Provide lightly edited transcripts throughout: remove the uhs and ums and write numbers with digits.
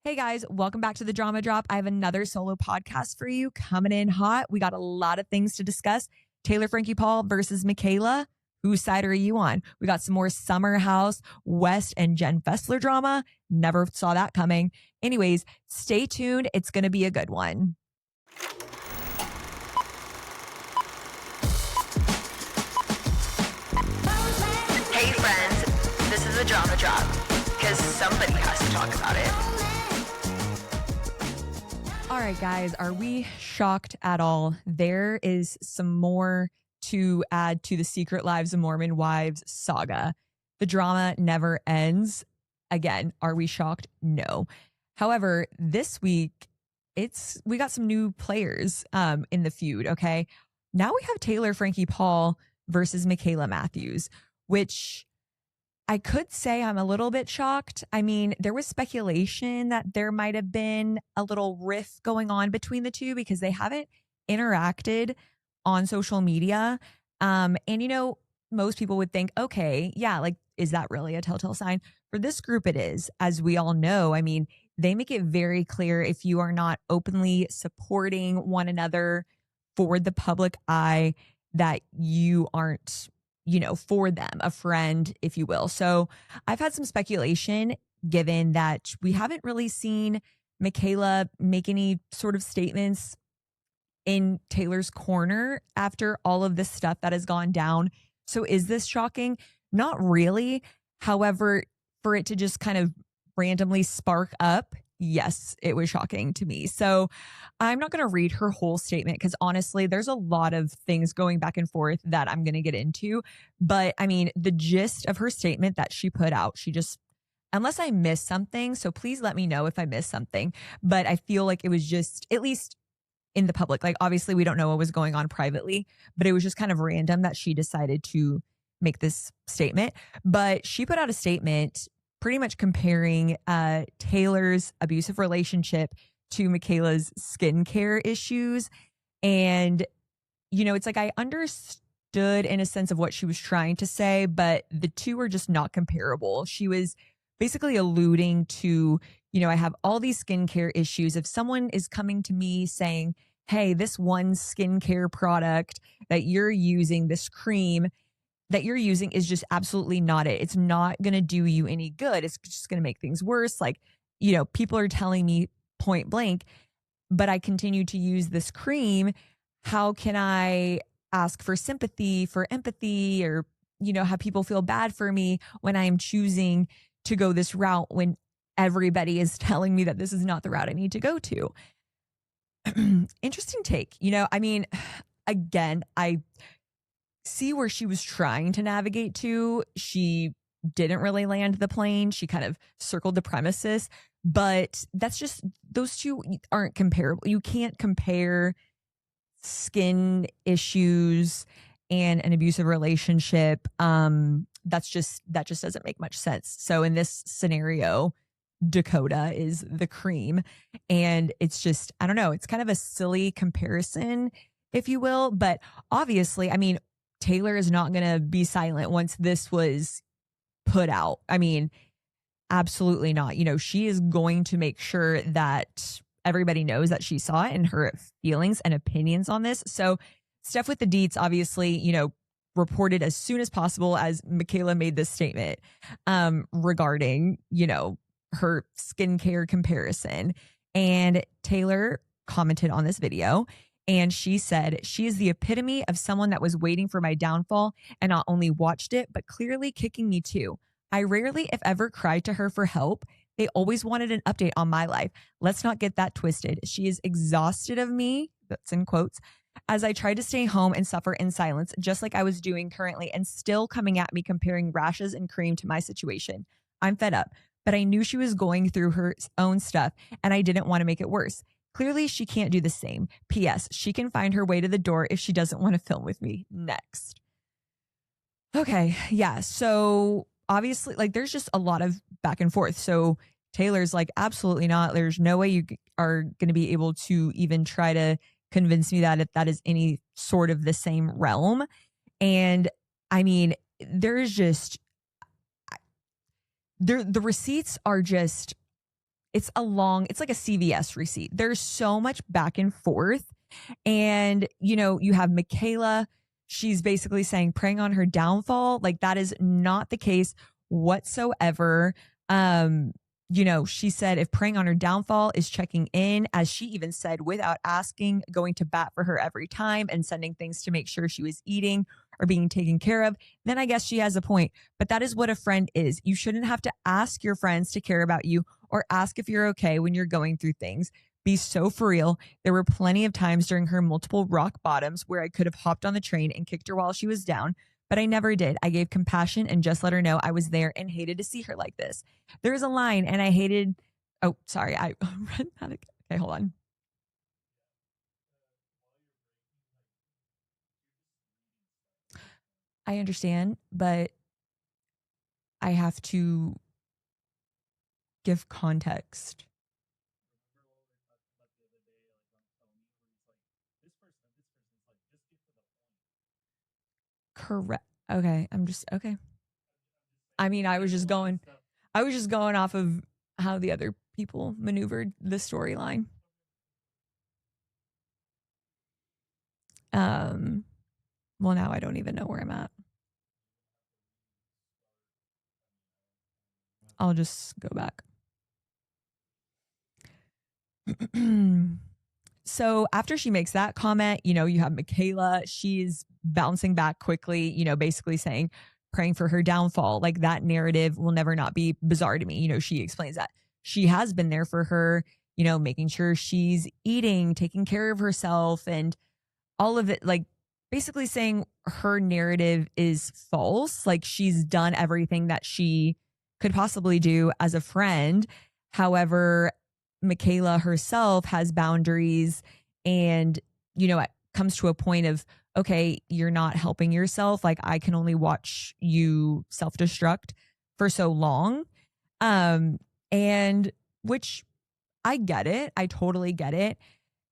Hey guys, welcome back to the Drama Drop. I have another solo podcast for you coming in hot. We got a lot of things to discuss. Taylor Frankie Paul versus Mikayla. Whose side are you on? We got some more Summer House, West, and Jen Fessler drama. Never saw that coming. Anyways, stay tuned. It's going to be a good one. Hey friends, this is the Drama Drop because somebody has to talk about it. All right, guys, are we shocked at all? There is some more to add to the Secret Lives of Mormon Wives saga. The drama never ends. Again, are we shocked? No. However, this week, we got some new players in the feud, okay? Now we have Taylor Frankie Paul versus Mikayla Matthews, which I could say I'm a little bit shocked. I mean, there was speculation that there might have been a little rift going on between the two because they haven't interacted on social media. And, most people would think, okay, yeah, like, is that really a telltale sign? For this group, it is. As we all know, I mean, they make it very clear if you are not openly supporting one another for the public eye that you aren't for them, a friend, if you will. So I've had some speculation given that we haven't really seen Mikayla make any sort of statements in Taylor's corner after all of this stuff that has gone down. So is this shocking? Not really. However, for it to just kind of randomly spark up, yes, it was shocking to me. So I'm not going to read her whole statement because honestly, there's a lot of things going back and forth that I'm going to get into. But I mean, the gist of her statement that she put out, unless I missed something, so please let me know if I missed something. But I feel like it was just, at least in the public, like obviously we don't know what was going on privately, but it was just kind of random that she decided to make this statement. But she put out a statement pretty much comparing Taylor's abusive relationship to Mikayla's skincare issues. And, it's like I understood in a sense of what she was trying to say, but the two are just not comparable. She was basically alluding to, I have all these skincare issues. If someone is coming to me saying, hey, this one skincare product that you're using, this cream that you're using is just absolutely not it. It's not going to do you any good. It's just going to make things worse. Like, people are telling me point blank, but I continue to use this cream. How can I ask for sympathy, for empathy, or, have people feel bad for me when I'm choosing to go this route when everybody is telling me that this is not the route I need to go to? Interesting take. I mean, again, I see where she was trying to navigate to. She didn't really land the plane. She kind of circled the premises, but that's just, those two aren't comparable. You can't compare skin issues and an abusive relationship. That just doesn't make much sense. So in this scenario, Dakota is the cream, and it's just, I don't know, it's kind of a silly comparison, if you will. But obviously, I mean, Taylor is not going to be silent once this was put out. I mean, absolutely not. She is going to make sure that everybody knows that she saw it and her feelings and opinions on this. So stuff with the deets, obviously, reported as soon as possible as Mikayla made this statement regarding, her skincare comparison. And Taylor commented on this video. And she said, she is the epitome of someone that was waiting for my downfall and not only watched it, but clearly kicking me too. I rarely, if ever, cried to her for help. They always wanted an update on my life. Let's not get that twisted. She is exhausted of me, that's in quotes, as I tried to stay home and suffer in silence, just like I was doing currently, and still coming at me comparing rashes and cream to my situation. I'm fed up, but I knew she was going through her own stuff and I didn't want to make it worse. Clearly, she can't do the same. P.S. She can find her way to the door if she doesn't want to film with me. Next. Okay, yeah. So obviously, like, there's just a lot of back and forth. So Taylor's like, absolutely not. There's no way you are going to be able to even try to convince me that if that is any sort of the same realm. And I mean, there's just, the receipts are just it's like a CVS receipt. There's so much back and forth. And, you have Mikayla. She's basically saying, preying on her downfall. Like, that is not the case whatsoever. She said if preying on her downfall is checking in, as she even said, without asking, going to bat for her every time and sending things to make sure she was eating or being taken care of, then I guess she has a point. But that is what a friend is. You shouldn't have to ask your friends to care about you or ask if you're okay when you're going through things. Be so for real. There were plenty of times during her multiple rock bottoms where I could have hopped on the train and kicked her while she was down, but I never did. I gave compassion and just let her know I was there and hated to see her like this. There is a line and I hated. Oh, sorry. I read that. Okay, hold on. I understand, but I have to give context. Correct. Okay. I'm just okay. I mean, I was just going off of how the other people maneuvered the storyline. Um, well, now I don't even know where I'm at. I'll just go back. So after she makes that comment, you have Mikayla. She's bouncing back quickly, basically saying, praying for her downfall. Like, that narrative will never not be bizarre to me. She explains that she has been there for her, making sure she's eating, taking care of herself, and all of it. Like, basically saying her narrative is false. Like, she's done everything that she could possibly do as a friend. However, Mikayla herself has boundaries, and it comes to a point of, okay, you're not helping yourself. Like, I can only watch you self-destruct for so long. And which I get it. I totally get it.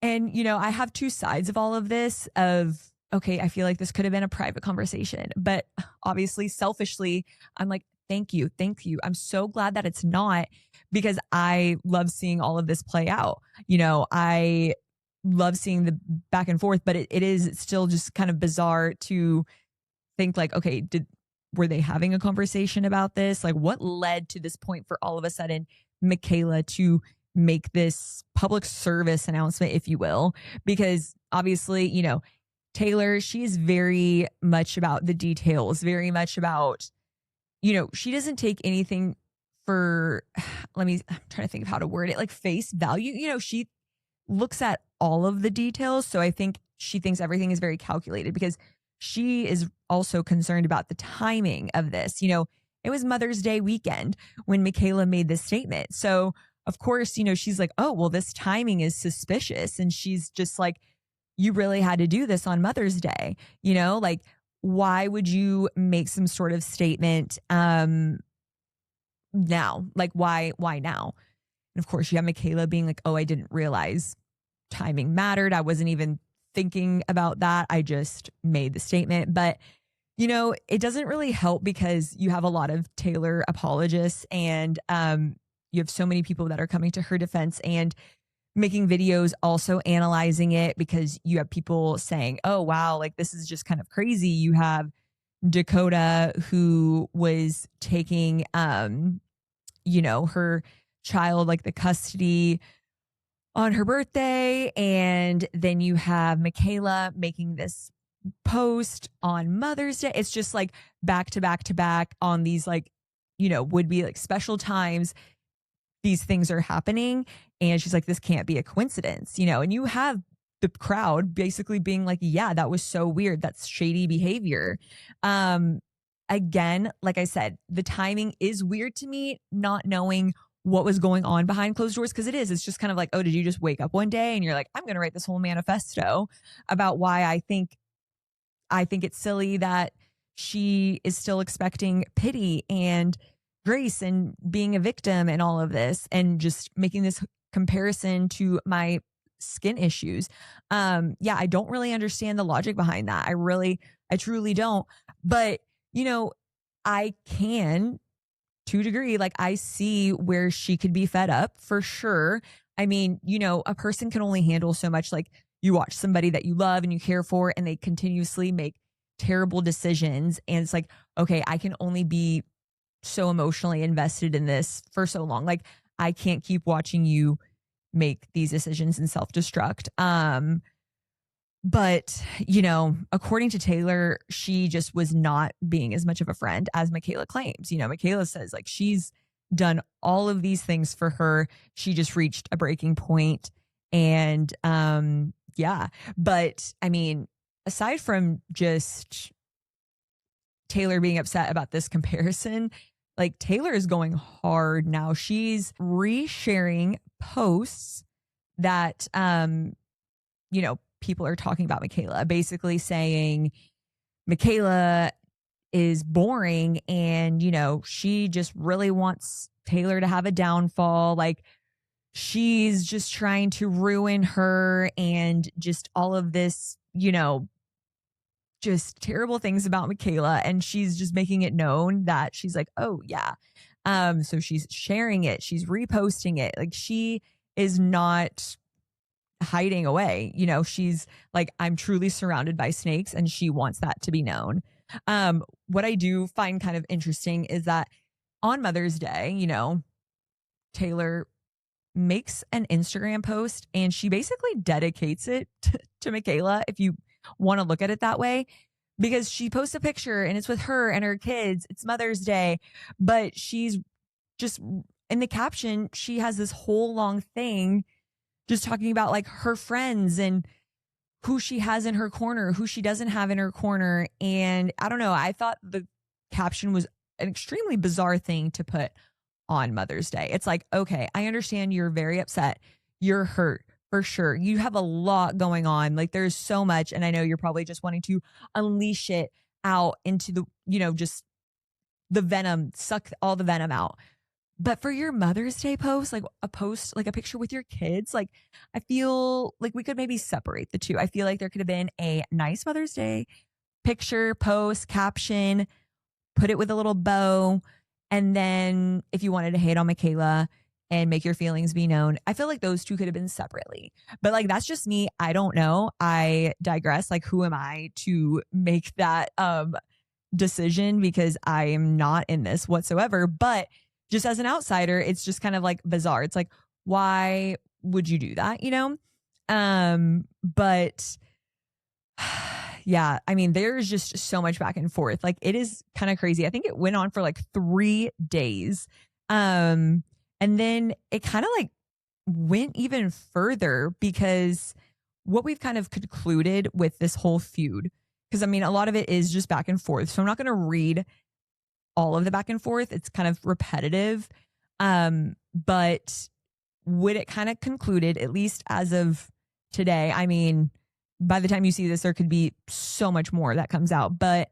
And I have two sides of all of this of, okay, I feel like this could have been a private conversation, but obviously selfishly, I'm like, thank you. Thank you. I'm so glad that it's not, because I love seeing all of this play out. I love seeing the back and forth, but it is still just kind of bizarre to think like, okay, were they having a conversation about this? Like, what led to this point for all of a sudden Mikayla to make this public service announcement, if you will? Because obviously, Taylor, she is very much about the details, very much about, she doesn't take anything for, I'm trying to think of how to word it, like face value. She looks at all of the details. So I think she thinks everything is very calculated, because she is also concerned about the timing of this. It was Mother's Day weekend when Mikayla made this statement. So of course, she's like, oh, well, this timing is suspicious. And she's just like, you really had to do this on Mother's Day. Like, why would you make some sort of statement now? Like, why now? And of course, you have Mikayla being like, oh, I didn't realize timing mattered. I wasn't even thinking about that. I just made the statement. But, it doesn't really help, because you have a lot of Taylor apologists, and you have so many people that are coming to her defense and making videos also analyzing it, because you have people saying, oh, wow, like, this is just kind of crazy. You have Dakota, who was taking, her child, like the custody on her birthday. And then you have Mikayla making this post on Mother's Day. It's just like back to back to back on these, like, would be like special times. These things are happening. And she's like, this can't be a coincidence, and you have the crowd basically being like, yeah, that was so weird. That's shady behavior. Again, like I said, the timing is weird to me, not knowing what was going on behind closed doors. Cause it's just kind of like, oh, did you just wake up one day and you're like, I'm going to write this whole manifesto about why I think it's silly that she is still expecting pity and grace and being a victim and all of this, and just making this comparison to my skin issues. Yeah, I don't really understand the logic behind that. I truly don't. But, I can to a degree, like I see where she could be fed up for sure. I mean, a person can only handle so much. Like you watch somebody that you love and you care for, and they continuously make terrible decisions. And it's like, okay, I can only be so emotionally invested in this for so long. Like I can't keep watching you make these decisions and self-destruct. But, according to Taylor, she just was not being as much of a friend as Mikayla claims. Mikayla says like she's done all of these things for her. She just reached a breaking point. And yeah. But I mean, aside from just Taylor being upset about this comparison, like Taylor is going hard now. She's resharing posts that people are talking about Mikayla, basically saying Mikayla is boring and, she just really wants Taylor to have a downfall. Like she's just trying to ruin her and just all of this, just terrible things about Mikayla. And she's just making it known that she's like, oh yeah. So she's sharing it. She's reposting it. Like she is not hiding away. She's like, I'm truly surrounded by snakes, and she wants that to be known. What I do find kind of interesting is that on Mother's Day, Taylor makes an Instagram post and she basically dedicates it to Mikayla, if you want to look at it that way, because she posts a picture and it's with her and her kids. It's Mother's Day, but she's just in the caption, she has this whole long thing just talking about like her friends and who she has in her corner, who she doesn't have in her corner. And I don't know, I thought the caption was an extremely bizarre thing to put on Mother's Day. It's like, okay, I understand you're very upset. You're hurt for sure. You have a lot going on. Like there's so much. And I know you're probably just wanting to unleash it out into the, just the venom, suck all the venom out. But for your Mother's Day post, like a picture with your kids, like I feel like we could maybe separate the two. I feel like there could have been a nice Mother's Day picture, post, caption, put it with a little bow. And then if you wanted to hate on Mikayla and make your feelings be known, I feel like those two could have been separately. But like, that's just me. I don't know. I digress. Like, who am I to make that decision? Because I am not in this whatsoever. But just as an outsider, it's just kind of like bizarre. It's like, why would you do that? But yeah, I mean, there's just so much back and forth. Like it is kind of crazy. I think it went on for like 3 days. And then it kind of like went even further, because what we've kind of concluded with this whole feud, because I mean, a lot of it is just back and forth. So I'm not going to read all of the back and forth. It's kind of repetitive. But what it kind of concluded, at least as of today, I mean, by the time you see this, there could be so much more that comes out. But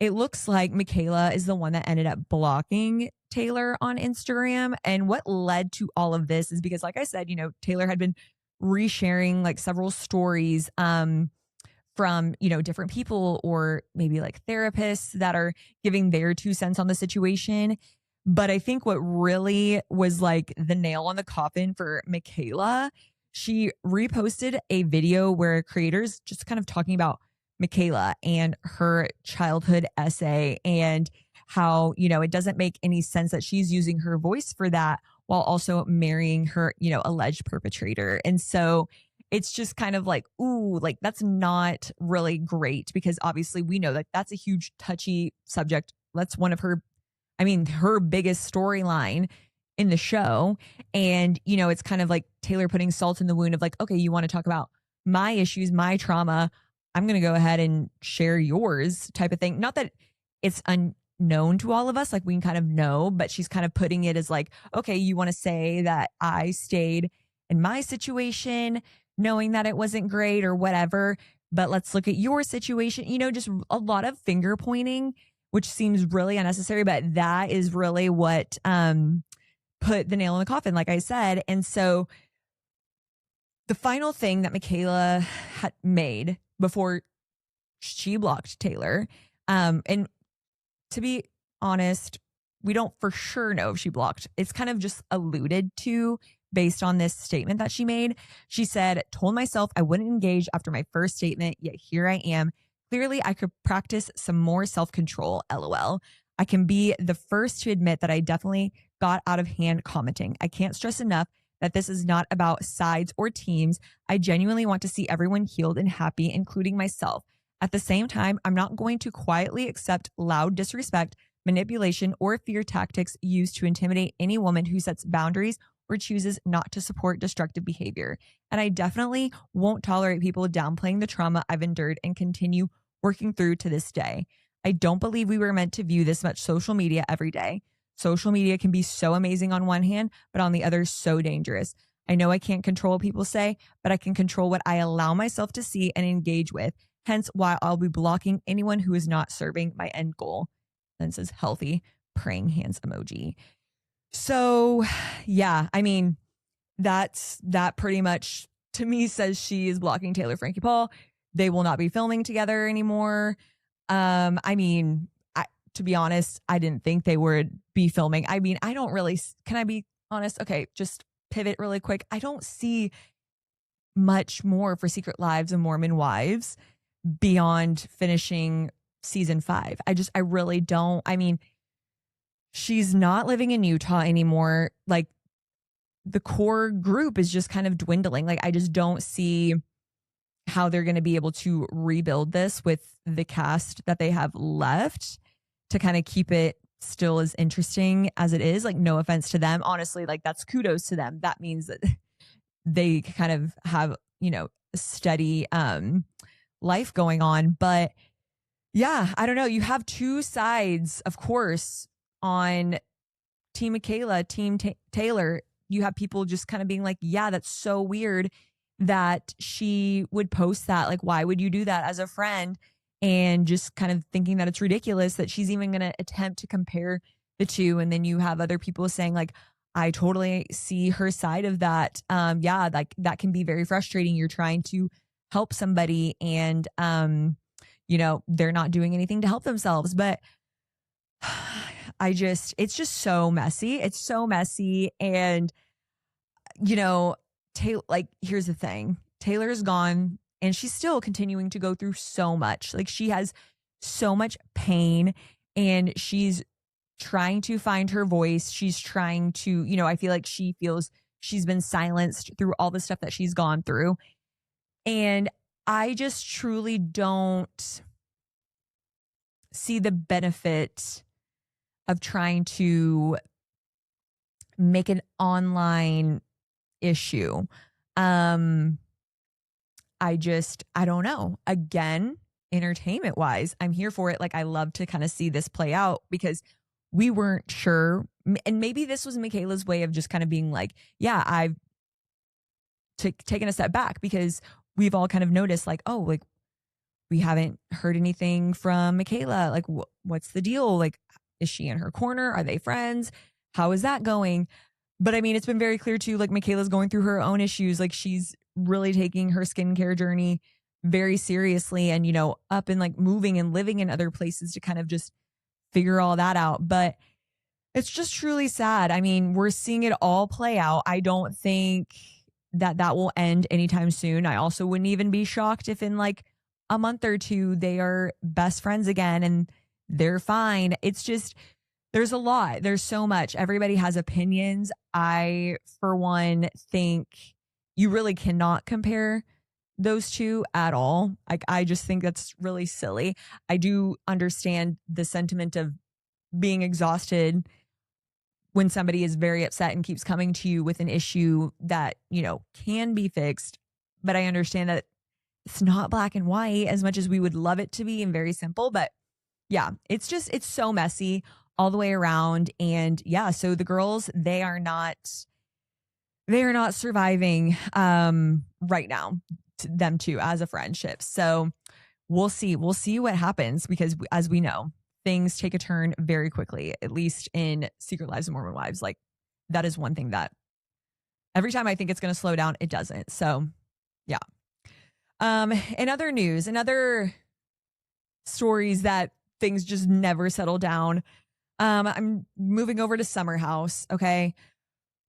it looks like Mikayla is the one that ended up blocking Taylor on Instagram. And what led to all of this is because, like I said, Taylor had been resharing like several stories from, different people or maybe like therapists that are giving their 2 cents on the situation. But I think what really was like the nail on the coffin for Mikayla, she reposted a video where creators just kind of talking about Mikayla and her childhood essay and how, it doesn't make any sense that she's using her voice for that while also marrying her, alleged perpetrator. And so it's just kind of like, ooh, like that's not really great, because obviously we know that that's a huge touchy subject. That's one of her biggest storyline in the show. And, it's kind of like Taylor putting salt in the wound of like, okay, you want to talk about my issues, my trauma, I'm going to go ahead and share yours type of thing. Not that it's unknown to all of us, like we can kind of know, but she's kind of putting it as like, okay, you want to say that I stayed in my situation knowing that it wasn't great or whatever, but let's look at your situation, just a lot of finger pointing, which seems really unnecessary, but that is really what put the nail in the coffin, like I said. And so the final thing that Mikayla had made before she blocked Taylor, and to be honest, we don't for sure know if she blocked. It's kind of just alluded to based on this statement that she made. She said, told myself I wouldn't engage after my first statement, yet here I am. Clearly, I could practice some more self-control, LOL. I can be the first to admit that I definitely got out of hand commenting. I can't stress enough that this is not about sides or teams. I genuinely want to see everyone healed and happy, including myself. At the same time, I'm not going to quietly accept loud disrespect, manipulation, or fear tactics used to intimidate any woman who sets boundaries or chooses not to support destructive behavior. And I definitely won't tolerate people downplaying the trauma I've endured and continue working through to this day. I don't believe we were meant to view this much social media every day. Social media can be so amazing on one hand, but on the other, so dangerous. I know I can't control what people say, but I can control what I allow myself to see and engage with. Hence why I'll be blocking anyone who is not serving my end goal. Then it says healthy praying hands emoji. So yeah, I mean, that pretty much to me says she is blocking Taylor Frankie Paul. They will not be filming together anymore. I mean, to be honest, I didn't think they would be filming. I mean, I don't really, can I be honest? Okay, just pivot really quick. I don't see much more for Secret Lives of Mormon Wives beyond finishing season 5. I really don't. I mean, she's not living in Utah anymore. Like, the core group is just kind of dwindling. Like, I just don't see how they're going to be able to rebuild this with the cast that they have left to kind of keep it still as interesting as it is. Like, no offense to them. Honestly, like, that's kudos to them. That means that they kind of have, you know, a steady life going on. But yeah, I don't know. You have two sides, of course, on Team Mikayla, Team Taylor. You have people just kind of being like, yeah, that's so weird that she would post that. Like, why would you do that as a friend? And just kind of thinking that it's ridiculous that she's even going to attempt to compare the two. And then you have other people saying, like, I totally see her side of that. Yeah, like, that can be very frustrating. You're trying to help somebody and, you know, they're not doing anything to help themselves. But it's just so messy. It's so messy. And, you know, like, here's the thing. Taylor's gone and she's still continuing to go through so much. Like, she has so much pain and she's trying to find her voice. She's trying to, you know, I feel like she feels she's been silenced through all the stuff that she's gone through. And I just truly don't see the benefit of trying to make an online issue. I don't know. Again, entertainment wise, I'm here for it. Like, I love to kind of see this play out because we weren't sure. And maybe this was Mikayla's way of just kind of being like, yeah, I've taken a step back because we've all kind of noticed, like, oh, like, we haven't heard anything from Mikayla. Like, what's the deal? Like, is she in her corner? Are they friends? How is that going? But I mean, it's been very clear too, like, Mikayla's going through her own issues. Like, she's really taking her skincare journey very seriously and, you know, up and like moving and living in other places to kind of just figure all that out. But it's just truly sad. I mean, we're seeing it all play out. I don't think that will end anytime soon. I also wouldn't even be shocked if in like a month or two they are best friends again and they're fine. It's just, there's a lot. There's so much. Everybody has opinions. I, for one, think you really cannot compare those two at all. Like, I just think that's really silly. I do understand the sentiment of being exhausted when somebody is very upset and keeps coming to you with an issue that, you know, can be fixed. But I understand that it's not black and white as much as we would love it to be and very simple. But yeah, it's so messy all the way around. And yeah, so the girls, they are not surviving right now, them two, as a friendship. So we'll see what happens, because as we know, things take a turn very quickly, at least in Secret Lives of Mormon Wives. Like, that is one thing that every time I think it's going to slow down, it doesn't. So yeah. In other news, in other stories that things just never settle down, I'm moving over to Summer House. Okay.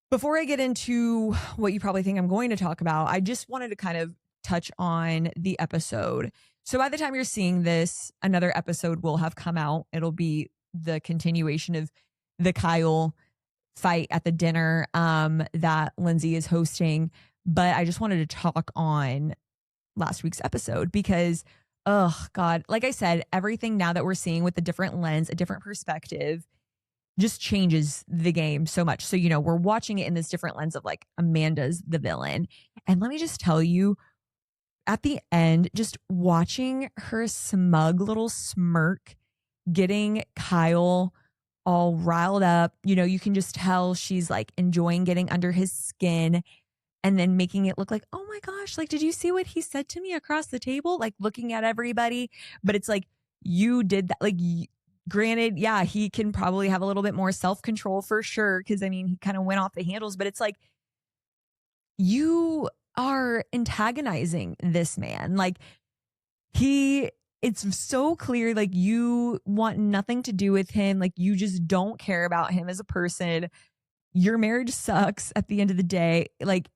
Before I get into what you probably think I'm going to talk about, I just wanted to kind of touch on the episode. So by the time you're seeing this, another episode will have come out. It'll be the continuation of the Kyle fight at the dinner that Lindsay is hosting. But I just wanted to talk on last week's episode because, oh God, like I said, everything now that we're seeing with a different lens, a different perspective, just changes the game so much. So, we're watching it in this different lens of like Amanda's the villain. And let me just tell you, at the end, just watching her smug little smirk, getting Kyle all riled up, you can just tell she's like enjoying getting under his skin and then making it look like, oh my gosh, like, did you see what he said to me across the table? Like looking at everybody. But it's like, you did that. Like, granted, yeah, he can probably have a little bit more self-control for sure. Cause I mean, he kind of went off the handles, but it's like, you are antagonizing this man. Like it's so clear, like you want nothing to do with him. Like you just don't care about him as a person. Your marriage sucks at the end of the day. Like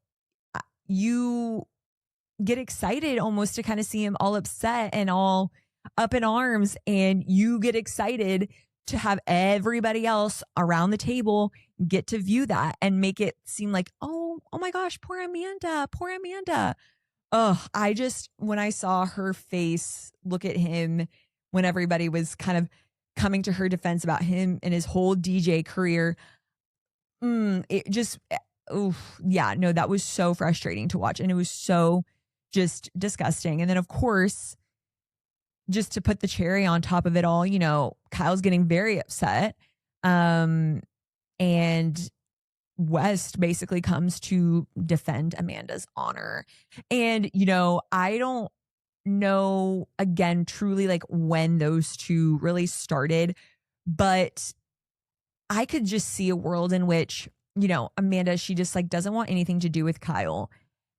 you get excited almost to kind of see him all upset and all up in arms, and you get excited to have everybody else around the table get to view that and make it seem like, oh my gosh, poor Amanda. When I saw her face look at him when everybody was kind of coming to her defense about him and his whole DJ career, it just, that was so frustrating to watch. And it was so just disgusting. And then of course, just to put the cherry on top of it all, Kyle's getting very upset. And West basically comes to defend Amanda's honor. And, I don't know, again, truly like when those two really started, but I could just see a world in which, Amanda, she just like doesn't want anything to do with Kyle.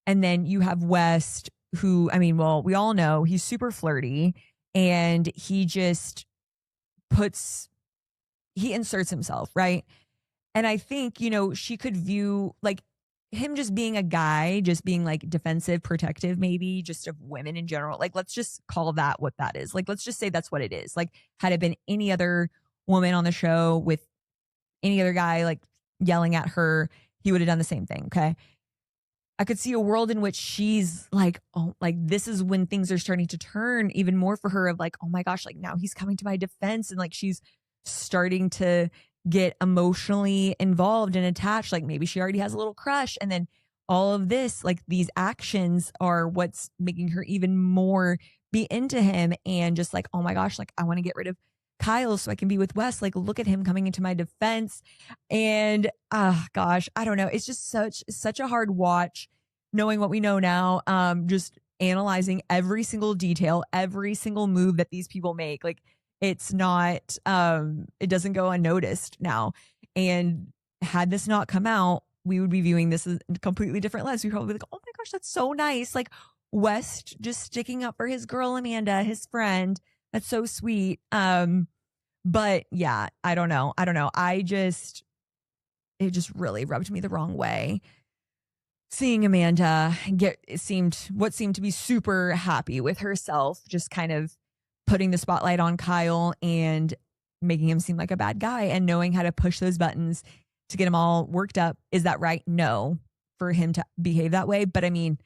And then you have West, who, I mean, well, we all know he's super flirty. And he just he inserts himself, right? And I think, she could view like him just being a guy, just being like defensive, protective, maybe just of women in general. Like, let's just call that what that is. Like, let's just say that's what it is. Like, had it been any other woman on the show with any other guy, like yelling at her, he would have done the same thing. Okay. I could see a world in which she's like, oh, like this is when things are starting to turn even more for her of like, oh my gosh, like now he's coming to my defense. And like, she's starting to get emotionally involved and attached. Like maybe she already has a little crush. And then all of this, like these actions are what's making her even more be into him. And just like, oh my gosh, like I want to get rid of Kyle so I can be with Wes. Like, look at him coming into my defense. And gosh, I don't know. It's just such a hard watch knowing what we know now. Just analyzing every single detail, every single move that these people make. Like it's not, it doesn't go unnoticed now. And had this not come out, we would be viewing this as a completely different lens. We'd probably be like, oh my gosh, that's so nice. Like West just sticking up for his girl, Amanda, his friend. That's so sweet. But yeah, I don't know. It just really rubbed me the wrong way. Seeing Amanda what seemed to be super happy with herself, just kind of putting the spotlight on Kyle and making him seem like a bad guy and knowing how to push those buttons to get him all worked up. Is that right? No, for him to behave that way. But I mean,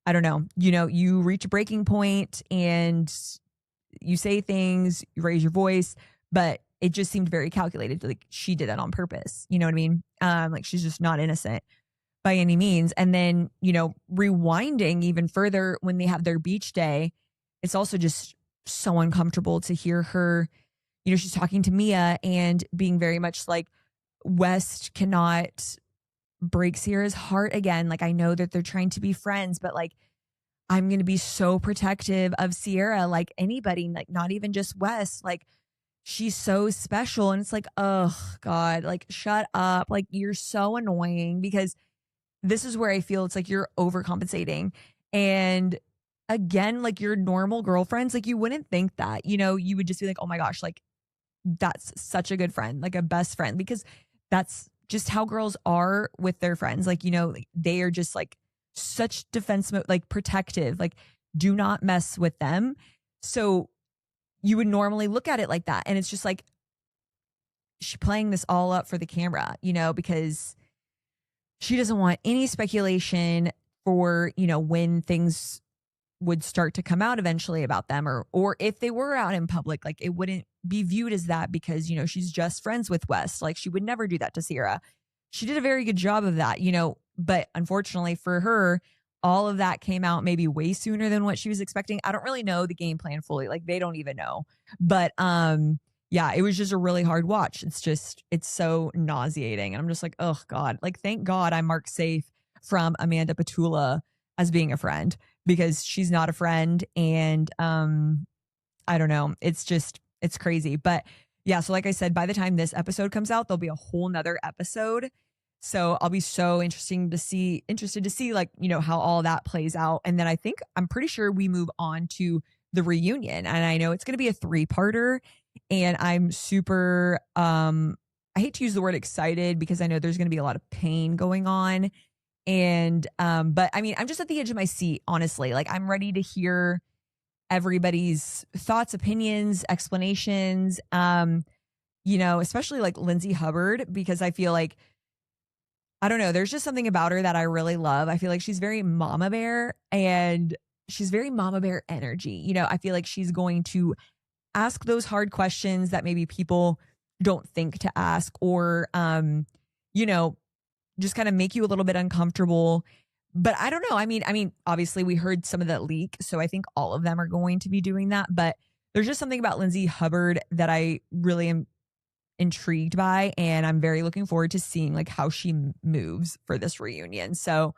I don't know. You reach a breaking point and you say things, you raise your voice, but it just seemed very calculated. Like she did that on purpose. You know what I mean? Like she's just not innocent by any means. And then, rewinding even further when they have their beach day, it's also just so uncomfortable to hear her, she's talking to Mia and being very much like West cannot break Sierra's heart again. Like I know that they're trying to be friends, but like I'm going to be so protective of Sierra, like anybody, like not even just West, like she's so special. And it's like, oh God, like shut up. Like you're so annoying, because this is where I feel it's like you're overcompensating. And again, like your normal girlfriends, like you wouldn't think that, you would just be like, oh my gosh, like that's such a good friend, like a best friend, because that's just how girls are with their friends. Like, you know, like, they are just like such defense mode, like protective, like do not mess with them. So you would normally look at it like that. And it's just like, she playing this all up for the camera, you know, because she doesn't want any speculation for, you know, when things would start to come out eventually about them, or if they were out in public, like it wouldn't be viewed as that because, you know, she's just friends with West. Like she would never do that to Sierra. She did a very good job of that, you know, but unfortunately for her, all of that came out maybe way sooner than what she was expecting. I don't really know the game plan fully. Like they don't even know. But yeah, it was just a really hard watch. It's so nauseating. And I'm just like, oh God, like thank God I'm marked safe from Amanda Petula as being a friend, because she's not a friend. And I don't know. It's crazy. But yeah, so like I said, by the time this episode comes out, there'll be a whole nother episode. So I'll be so interested to see like, you know, how all that plays out. And then I'm pretty sure we move on to the reunion. And I know it's going to be a 3-parter. And I'm super, I hate to use the word excited because I know there's going to be a lot of pain going on. And, but I mean, I'm just at the edge of my seat, honestly. Like I'm ready to hear everybody's thoughts, opinions, explanations, you know, especially like Lindsay Hubbard, because I feel like, I don't know, there's just something about her that I really love. I feel like she's very mama bear, and she's very mama bear energy. You know, I feel like she's going to ask those hard questions that maybe people don't think to ask, or, you know, just kind of make you a little bit uncomfortable. But I don't know. I mean, obviously we heard some of that leak, so I think all of them are going to be doing that. But there's just something about Lindsay Hubbard that I really am intrigued by, and I'm very looking forward to seeing like how she moves for this reunion. So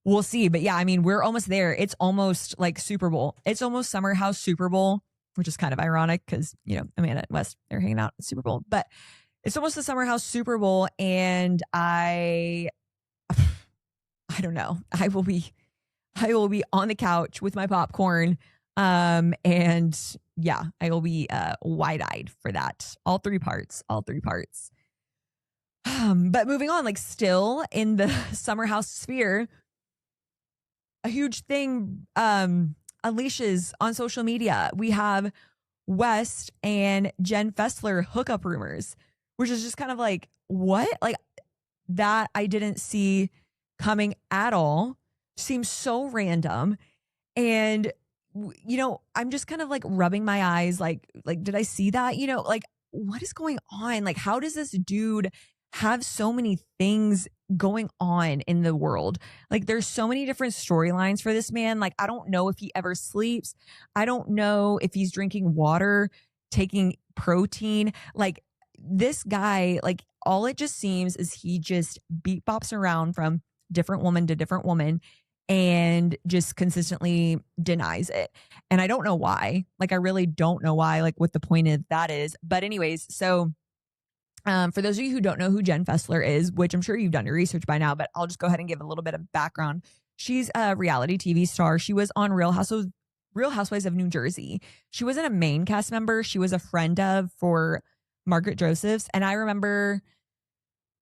we'll see. But yeah, I mean, we're almost there. It's almost like Super Bowl. It's almost Summer House Super Bowl, which is kind of ironic because, you know, Amanda and West, they're hanging out at Super Bowl. But it's almost the Summer House Super Bowl, and I don't know. I will be on the couch with my popcorn. And yeah, I will be wide-eyed for that. All three parts. But moving on, like still in the Summer House sphere, a huge thing unleashes on social media. We have West and Jen Fessler hookup rumors, which is just kind of like, what? Like that I didn't see coming at all. Seems so random. And you know, I'm just kind of like rubbing my eyes like did I see that? You know, like what is going on? Like how does this dude have so many things going on in the world? Like there's so many different storylines for this man. Like I don't know if he ever sleeps. I don't know if he's drinking water, taking protein. Like this guy, like all it just seems is he just beat bops around from different woman to different woman and just consistently denies it. And I don't know why. Like, I really don't know why, like what the point of that is. But anyways, so for those of you who don't know who Jen Fessler is, which I'm sure you've done your research by now, but I'll just go ahead and give a little bit of background. She's a reality TV star. She was on Real Housewives of New Jersey. She wasn't a main cast member. She was a friend of for Margaret Josephs. And I remember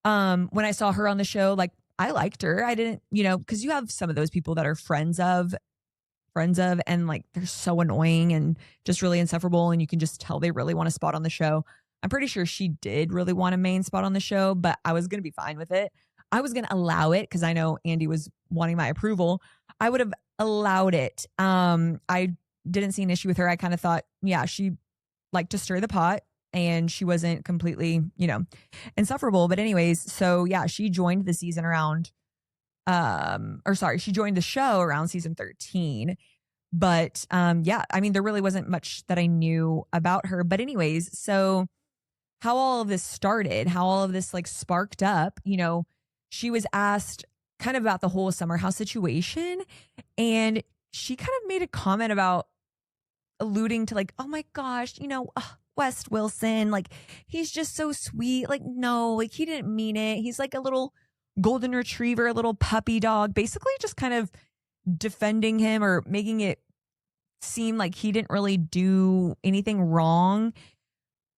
when I saw her on the show, like, I liked her. I didn't, you know, because you have some of those people that are friends of, and like they're so annoying and just really insufferable. And you can just tell they really want a spot on the show. I'm pretty sure she did really want a main spot on the show, but I was going to be fine with it. I was going to allow it because I know Andy was wanting my approval. I would have allowed it. I didn't see an issue with her. I kind of thought, yeah, she liked to stir the pot. And she wasn't completely, you know, insufferable. But anyways, so yeah, she joined the season around, she joined the show around season 13. But yeah, I mean, there really wasn't much that I knew about her. But anyways, so how all of this started, how all of this like sparked up, you know, she was asked kind of about the whole Summer House situation. And she kind of made a comment about alluding to like, oh my gosh, you know, West Wilson, like he's just so sweet. Like, no, like he didn't mean it. He's like a little golden retriever, a little puppy dog, basically just kind of defending him or making it seem like he didn't really do anything wrong,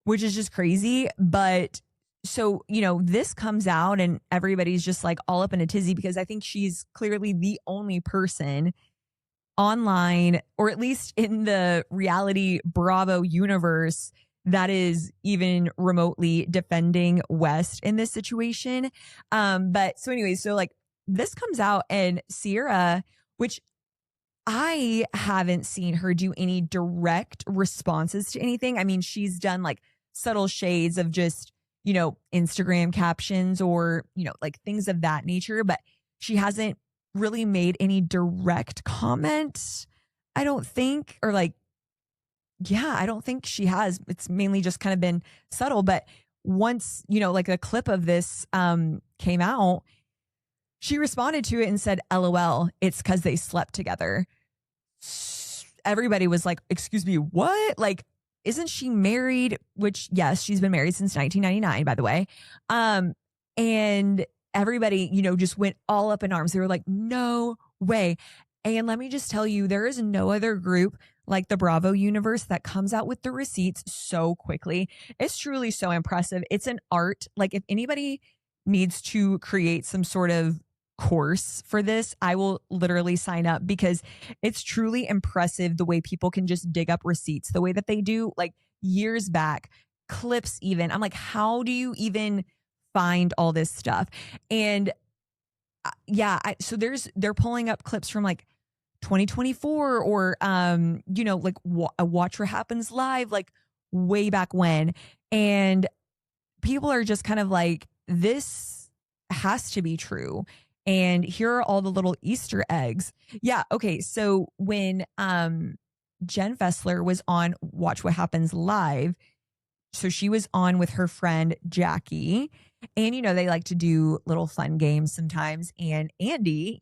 which is just crazy. But so, this comes out and everybody's just like all up in a tizzy because I think she's clearly the only person online, or at least in the reality Bravo universe, that is even remotely defending West in this situation. But so anyways, so like this comes out and Sierra, which I haven't seen her do any direct responses to anything. I mean, she's done like subtle shades of just, Instagram captions or, like things of that nature, but she hasn't really made any direct comment, I don't think, or like, yeah, I don't think she has. It's mainly just kind of been subtle. But once, like a clip of this came out, she responded to it and said, LOL, it's because they slept together. Everybody was like, excuse me, what? Like, isn't she married? Which, yes, she's been married since 1999, by the way. And everybody, just went all up in arms. They were like, no way. And let me just tell you, there is no other group like the Bravo universe that comes out with the receipts so quickly. It's truly so impressive. It's an art. Like if anybody needs to create some sort of course for this, I will literally sign up because it's truly impressive the way people can just dig up receipts the way that they do, like years back, clips even. I'm like, how do you even find all this stuff? And so they're pulling up clips from like 2024 or like Watch What Happens Live, like way back when, and people are just kind of like, this has to be true. And here are all the little Easter eggs. Yeah. Okay. So when Jen Fessler was on Watch What Happens Live, so she was on with her friend Jackie, and they like to do little fun games sometimes. And Andy,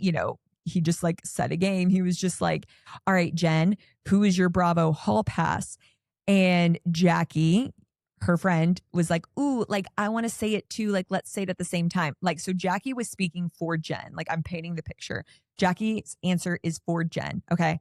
he just like set a game. He was just like, all right, Jen, who is your Bravo hall pass? And Jackie, her friend, was like, ooh, like I want to say it too. Like, let's say it at the same time. Like, so Jackie was speaking for Jen. Like, I'm painting the picture. Jackie's answer is for Jen. Okay.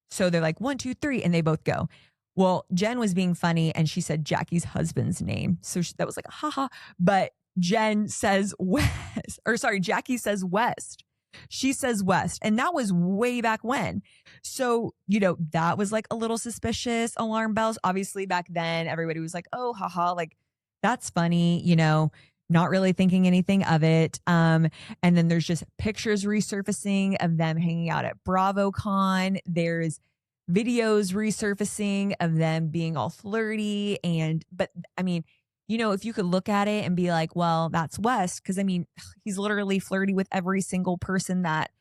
So they're like 1, 2, 3, and they both go. Well, Jen was being funny and she said Jackie's husband's name. So that was like, haha. But Jen says West, or sorry, Jackie says West. She says West. And that was way back when. So, that was like a little suspicious, alarm bells. Obviously back then, everybody was like, oh, haha, like that's funny, not really thinking anything of it. And then there's just pictures resurfacing of them hanging out at BravoCon. There's videos resurfacing of them being all flirty. But I mean, if you could look at it and be like, well, that's West. Cause I mean, he's literally flirty with every single person that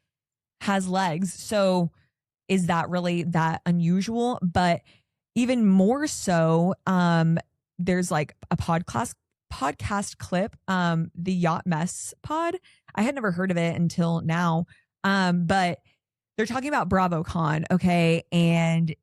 has legs. So is that really that unusual? But even more so, there's like a podcast clip, the Yacht Mess pod. I had never heard of it until now. But they're talking about BravoCon. Okay. And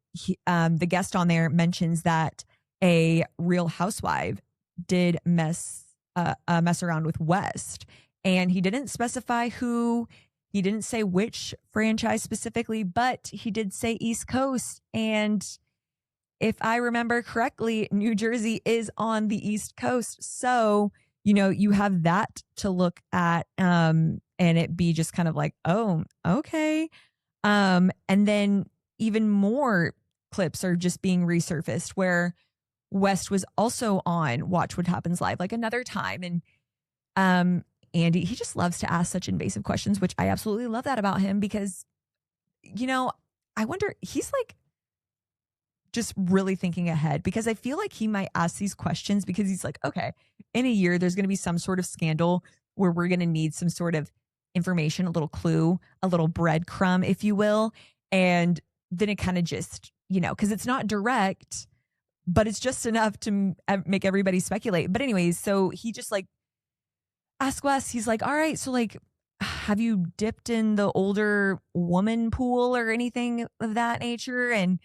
the guest on there mentions that a Real Housewife did mess around with West, and he didn't specify who. He didn't say which franchise specifically, but he did say East Coast. And if I remember correctly, New Jersey is on the East Coast. So, you have that to look at, and it be just kind of like, oh, okay. And then even more clips are just being resurfaced where West was also on Watch What Happens Live, like another time. And Andy, he just loves to ask such invasive questions, which I absolutely love that about him because, I wonder, he's like just really thinking ahead, because I feel like he might ask these questions because he's like, okay, in a year, there's going to be some sort of scandal where we're going to need some sort of information, a little clue, a little breadcrumb, if you will. And then it kind of just, because it's not direct, but it's just enough to make everybody speculate. But anyways, so he just like asked Wes, he's like, all right, so like, have you dipped in the older woman pool or anything of that nature? And,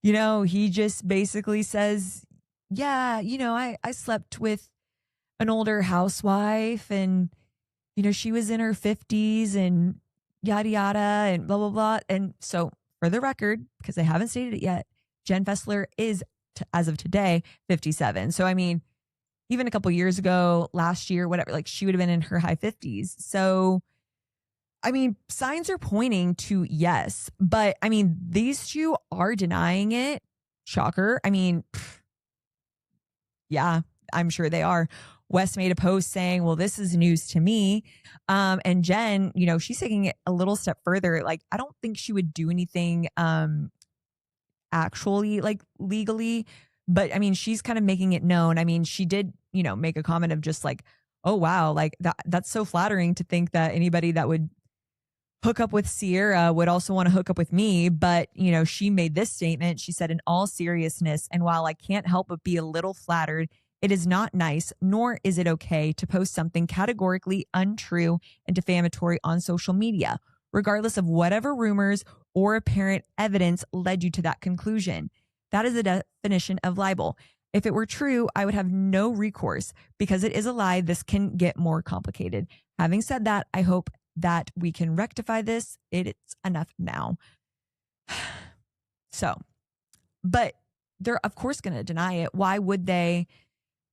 he just basically says, yeah, I slept with an older housewife and, she was in her 50s and yada, yada, and blah, blah, blah. And so for the record, because I haven't stated it yet, Jen Fessler is as of today, 57. So, I mean, even a couple years ago, last year, whatever, like she would have been in her high 50s. So, I mean, signs are pointing to yes, but I mean, these two are denying it. Shocker. I mean, yeah, I'm sure they are. Wes made a post saying, well, this is news to me. And Jen, you know, she's taking it a little step further. Like, I don't think she would do anything actually like legally, but I mean, she's kind of making it known. I mean, she did, you know, make a comment of just like, oh, wow, like that's so flattering to think that anybody that would hook up with Sierra would also want to hook up with me. But, you know, she made this statement. She said, in all seriousness, and while I can't help but be a little flattered, it is not nice, nor is it okay to post something categorically untrue and defamatory on social media, regardless of whatever rumors or apparent evidence led you to that conclusion. That is the definition of libel. If it were true, I would have no recourse. Because it is a lie, this can get more complicated. Having said that, I hope that we can rectify this. It's enough now. So, but they're of course going to deny it. Why would they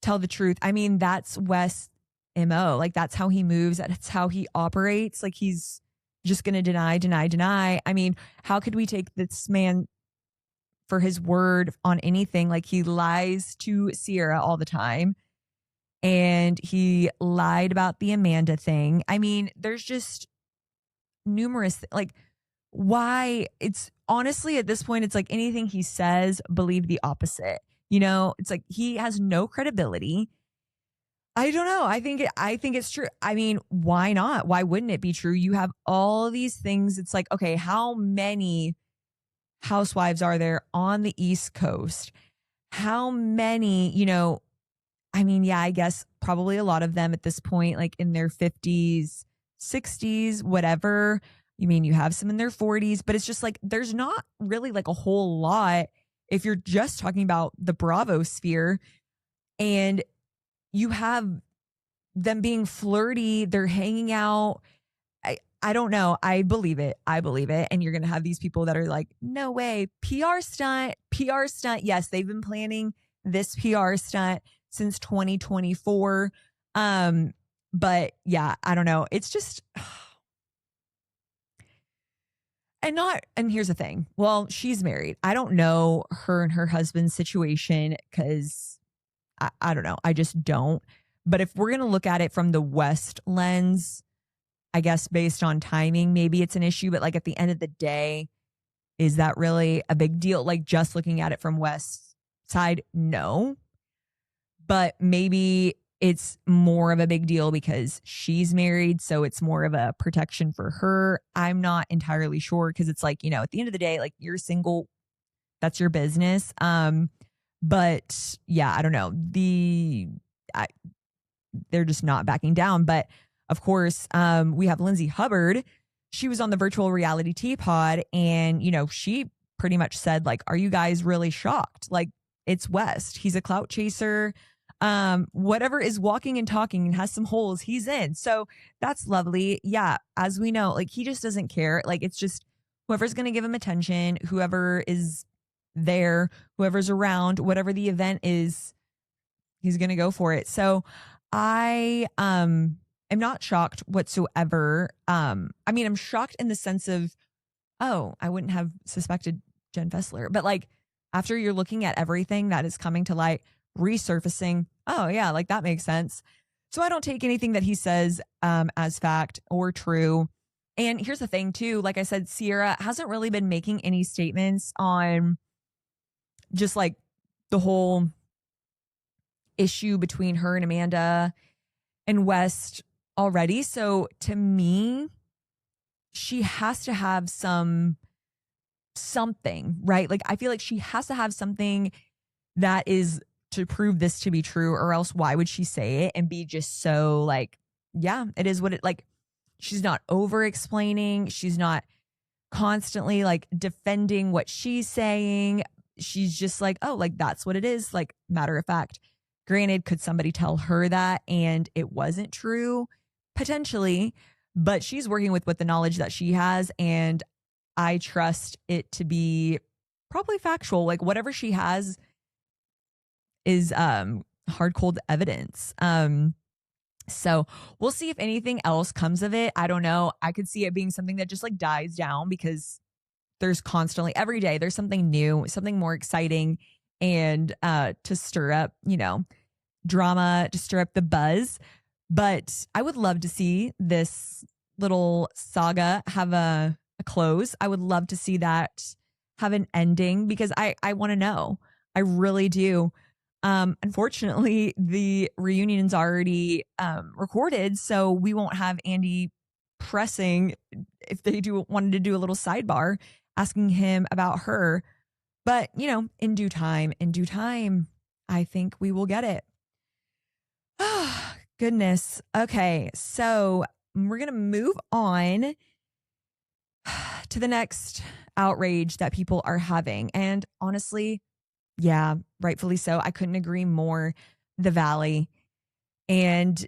tell the truth? I mean, that's Wes' MO. Like, that's how he moves. That's how he operates. Like, he's just going to deny. I mean, how could we take this man for his word on anything? Like, he lies to Sierra all the time. And he lied about the Amanda thing. I mean, there's just numerous, like, why? It's honestly, at this point, it's like anything he says, believe the opposite. You know, it's like he has no credibility. I don't know. I think it's true. I mean, why not? Why wouldn't it be true? You have all these things. It's like, okay, how many housewives are there on the East Coast? How many, you know, I mean, yeah, I guess probably a lot of them at this point, like in their 50s, 60s, whatever. You mean, you have some in their 40s, but it's just like, there's not really like a whole lot if you're just talking about the Bravo sphere. And you have them being flirty, they're hanging out. I don't know. I believe it. And you're going to have these people that are like, no way, PR stunt. Yes, they've been planning this PR stunt since 2024. But yeah, I don't know. It's just, and here's the thing. Well, she's married. I don't know her and her husband's situation because I don't know. I just don't. But if we're going to look at it from the West lens, I guess based on timing, maybe it's an issue. But like at the end of the day, is that really a big deal? Like just looking at it from West's side, no. But maybe it's more of a big deal because she's married. So it's more of a protection for her. I'm not entirely sure because it's like, you know, at the end of the day, like you're single, that's your business. But yeah, I don't know. They're just not backing down. But of course, we have Lindsay Hubbard. She was on the virtual reality Teapot, and you know, she pretty much said like, "Are you guys really shocked? Like, it's West. He's a clout chaser. Whatever is walking and talking and has some holes, he's in." So that's lovely. Yeah, as we know, like he just doesn't care. Like it's just whoever's going to give him attention, whoever is there, whoever's around, whatever the event is, he's going to go for it. So I am not shocked whatsoever. I mean, I'm shocked in the sense of, oh, I wouldn't have suspected Jen Fessler. But like after you're looking at everything that is coming to light, resurfacing, oh yeah, like that makes sense. So I don't take anything that he says as fact or true. And here's the thing too, like I said, Sierra hasn't really been making any statements on just like the whole issue between her and Amanda and West already. So to me, she has to have something, right? Like I feel like she has to have something that is to prove this to be true, or else why would she say it and be just so like, yeah, it is what it, like she's not over explaining, she's not constantly like defending what she's saying. She's just like, oh, like that's what it is, like matter of fact. Granted, could somebody tell her that and it wasn't true? Potentially, but she's working with the knowledge that she has, and I trust it to be probably factual. Like whatever she has is hard cold evidence. So we'll see if anything else comes of it. I don't know. I could see it being something that just like dies down because there's constantly every day there's something new, something more exciting, and to stir up, drama, to stir up the buzz. But I would love to see this little saga have a close. I would love to see that have an ending because I want to know. I really do. Unfortunately, the reunion's already recorded, so we won't have Andy pressing if they wanted to do a little sidebar asking him about her. But, in due time, I think we will get it. Oh, goodness. Okay, so we're going to move on to the next outrage that people are having. And honestly, yeah, rightfully so. I couldn't agree more. The Valley. And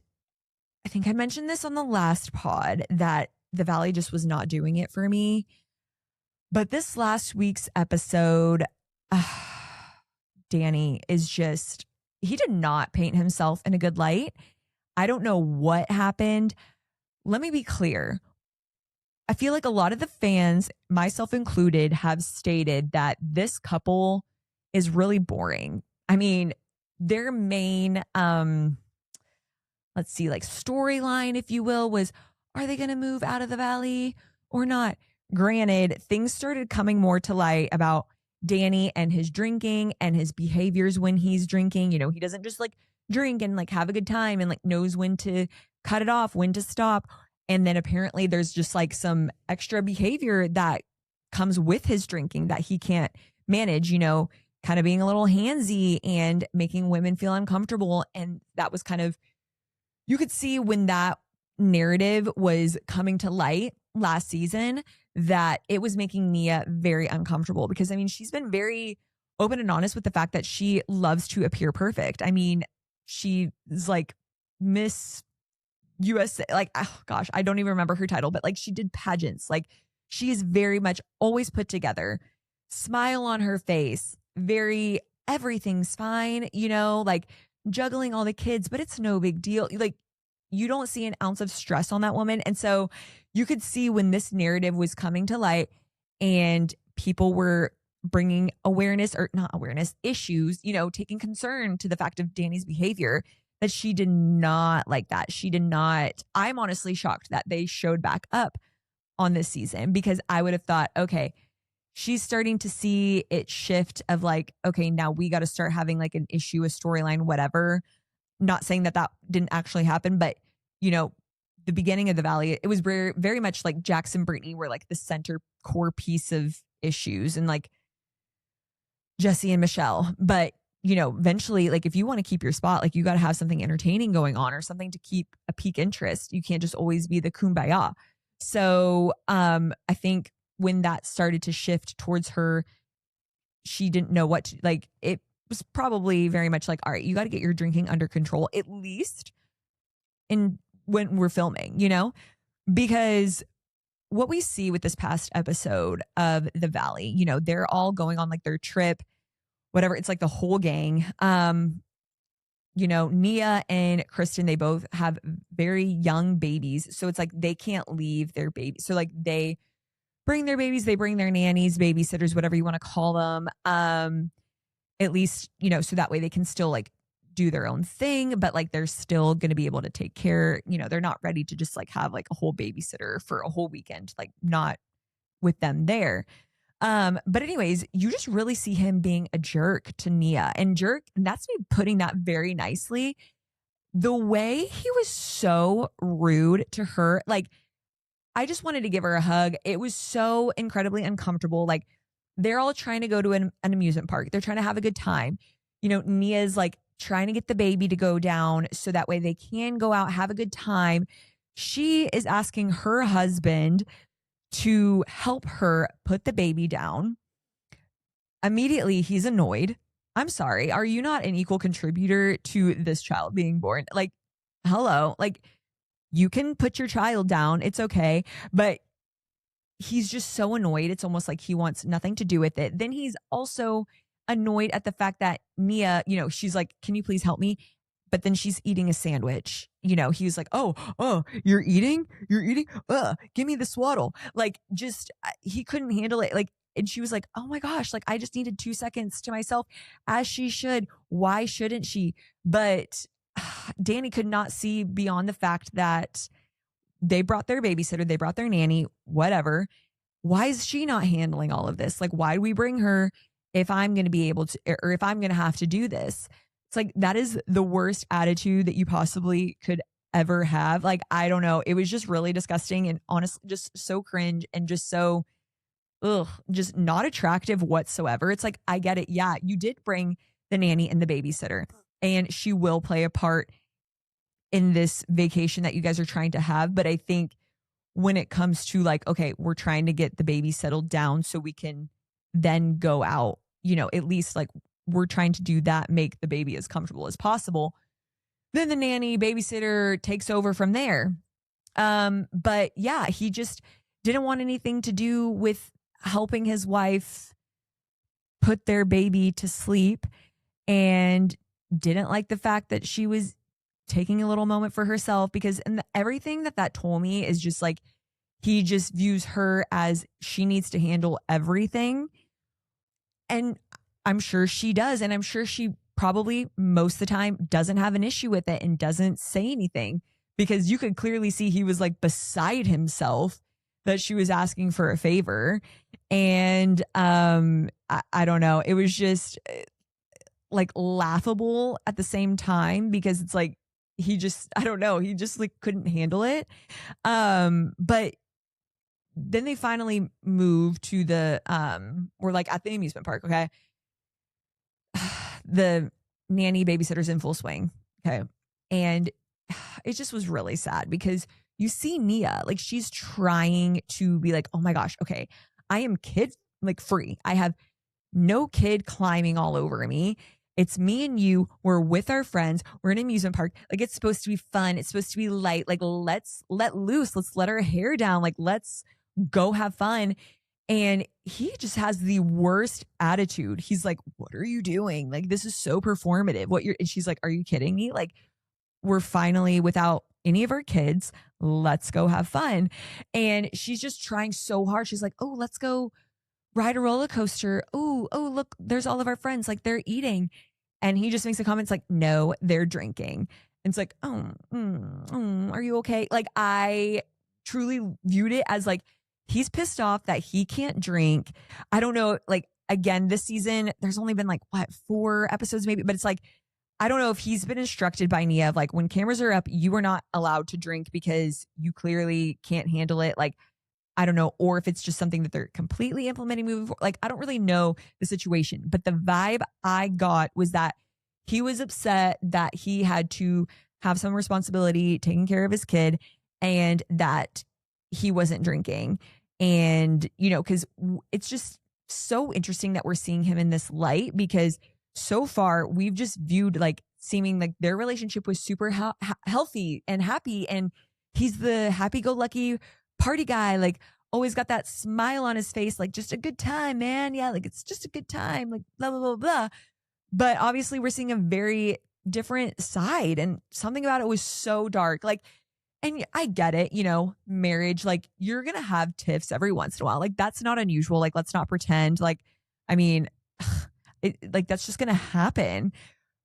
I think I mentioned this on the last pod that the Valley just was not doing it for me. But this last week's episode, Danny is just, he did not paint himself in a good light. I don't know what happened. Let me be clear. I feel like a lot of the fans, myself included, have stated that this couple is really boring. I mean, their main, let's see, like storyline, if you will, was, are they going to move out of the Valley or not? Granted, things started coming more to light about Danny and his drinking and his behaviors when he's drinking. He doesn't just like drink and like have a good time and like knows when to cut it off, when to stop. And then apparently there's just like some extra behavior that comes with his drinking that he can't manage, kind of being a little handsy and making women feel uncomfortable. And that was kind of, you could see when that narrative was coming to light last season that it was making Nia very uncomfortable because, I mean, she's been very open and honest with the fact that she loves to appear perfect. I mean, she is like Miss USA, like, oh gosh, I don't even remember her title, but like she did pageants. Like she is very much always put together, smile on her face, very everything's fine, like juggling all the kids, but it's no big deal. Like you don't see an ounce of stress on that woman. And so you could see when this narrative was coming to light and people were bringing awareness or not awareness issues, taking concern to the fact of Danny's behavior, that she did not like that. She did not. I'm honestly shocked that they showed back up on this season because I would have thought, okay, she's starting to see it shift of like, okay, now we got to start having like an issue, a storyline, whatever. Not saying that didn't actually happen, but the beginning of the Valley, it was very, very much like Jackson Brittany were like the center core piece of issues and like Jesse and Michelle. But, eventually, like if you want to keep your spot, like you got to have something entertaining going on or something to keep a peak interest. You can't just always be the kumbaya. So I think when that started to shift towards her, she didn't know what to, like, it was probably very much like, all right, you got to get your drinking under control, at least when we're filming, because what we see with this past episode of The Valley, they're all going on like their trip, whatever. It's like the whole gang. Nia and Kristen, they both have very young babies. So it's like they can't leave their baby. So like they bring their babies, they bring their nannies, babysitters, whatever you want to call them. At least, so that way they can still like do their own thing, but like they're still going to be able to take care. They're not ready to just like have like a whole babysitter for a whole weekend, like not with them there. But anyways, you just really see him being a jerk to Nia, and that's me putting that very nicely. The way he was so rude to her, like I just wanted to give her a hug. It was so incredibly uncomfortable. Like they're all trying to go to an amusement park. They're trying to have a good time. Nia's like trying to get the baby to go down so that way they can go out, have a good time. She is asking her husband to help her put the baby down. Immediately, he's annoyed. I'm sorry. Are you not an equal contributor to this child being born? Like, hello. Like, you can put your child down. It's okay. But he's just so annoyed. It's almost like he wants nothing to do with it. Then he's also annoyed at the fact that Nia, she's like, can you please help me? But then she's eating a sandwich. He was like, oh, you're eating? Give me the swaddle. Like, just, he couldn't handle it. Like, and she was like, oh my gosh, like, I just needed 2 seconds to myself, as she should. Why shouldn't she? But Danny could not see beyond the fact that they brought their babysitter, they brought their nanny, whatever. Why is she not handling all of this? Like, why do we bring her if I'm going to be able to, or if I'm going to have to do this? It's like, that is the worst attitude that you possibly could ever have. Like, I don't know. It was just really disgusting and honestly just so cringe and just so, just not attractive whatsoever. It's like, I get it. Yeah, you did bring the nanny and the babysitter, and she will play a part in this vacation that you guys are trying to have. But I think when it comes to like, okay, we're trying to get the baby settled down so we can then go out, at least like, we're trying to do that, make the baby as comfortable as possible. Then the nanny babysitter takes over from there. But yeah, he just didn't want anything to do with helping his wife put their baby to sleep, and didn't like the fact that she was taking a little moment for herself, because everything that told me is just like, he just views her as she needs to handle everything. And I'm sure she does. And I'm sure she probably most of the time doesn't have an issue with it and doesn't say anything, because you could clearly see he was like beside himself that she was asking for a favor. And I don't know. It was just like laughable at the same time, because it's like, he just, I don't know. He just like couldn't handle it. But then they finally moved to we're like at the amusement park. Okay. The nanny babysitter's in full swing. Okay. And it just was really sad, because you see Nia, like, she's trying to be like, oh my gosh, okay, I am kid like free. I have no kid climbing all over me. It's me and you. We're with our friends. We're in an amusement park. Like, it's supposed to be fun. It's supposed to be light. Like, let's let loose. Let's let our hair down. Like, let's go have fun. And he just has the worst attitude. He's like, what are you doing? Like, this is so performative. And she's like, are you kidding me? Like, we're finally without any of our kids. Let's go have fun. And she's just trying so hard. She's like, oh, let's go ride a roller coaster. Oh, look, there's all of our friends. Like, they're eating. And he just makes a comment like, no, they're drinking. And it's like, are you okay? Like, I truly viewed it as like, he's pissed off that he can't drink. I don't know. Like, again, this season, there's only been like, 4 episodes maybe, but it's like, I don't know if he's been instructed by Nia of like, when cameras are up, you are not allowed to drink because you clearly can't handle it. Like, I don't know. Or if it's just something that they're completely implementing moving forward. Like, I don't really know the situation, but the vibe I got was that he was upset that he had to have some responsibility taking care of his kid, and that he wasn't drinking. And, because it's just so interesting that we're seeing him in this light, because so far we've just viewed like seeming like their relationship was super healthy and happy. And he's the happy-go-lucky party guy, like always got that smile on his face, like just a good time, man. Yeah, like it's just a good time, like blah, blah, blah, blah. But obviously we're seeing a very different side, and something about it was so dark. Like, and I get it, marriage, like you're going to have tiffs every once in a while. Like, that's not unusual. Like, let's not pretend. Like, I mean, that's just going to happen.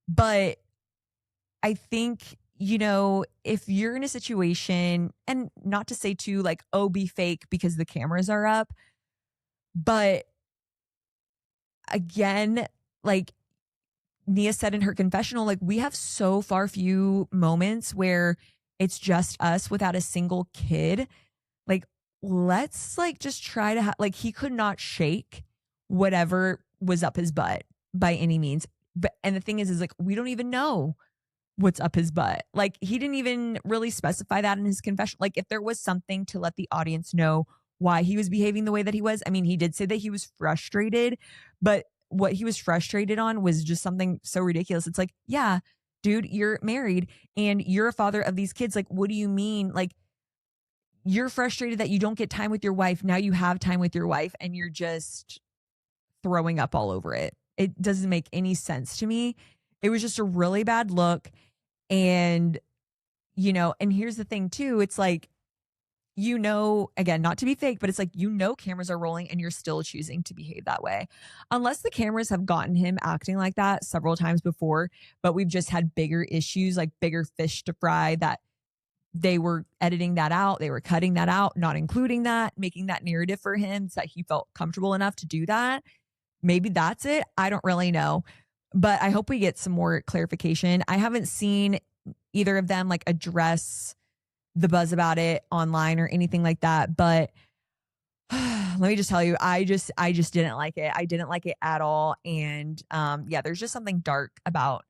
But I think, if you're in a situation, and not to say too, like, oh, be fake because the cameras are up. But again, like Nia said in her confessional, like, we have so far few moments where it's just us without a single kid. Like, let's like just try to like, he could not shake whatever was up his butt by any means. And the thing is like, we don't even know what's up his butt. Like, he didn't even really specify that in his confession. Like, if there was something to let the audience know why he was behaving the way that he was. I mean, he did say that he was frustrated, but what he was frustrated on was just something so ridiculous. It's like, yeah, dude, you're married and you're a father of these kids. Like, what do you mean? Like, you're frustrated that you don't get time with your wife. Now you have time with your wife and you're just throwing up all over it. It doesn't make any sense to me. It was just a really bad look. And, and here's the thing too. It's like, again, not to be fake, but it's like, cameras are rolling and you're still choosing to behave that way. Unless the cameras have gotten him acting like that several times before, but we've just had bigger issues, like bigger fish to fry, that they were editing that out. They were cutting that out, not including that, making that narrative for him so that he felt comfortable enough to do that. Maybe that's it. I don't really know, but I hope we get some more clarification. I haven't seen either of them like address the buzz about it online or anything like that. But let me just tell you, I just didn't like it. I didn't like it at all. And there's just something dark about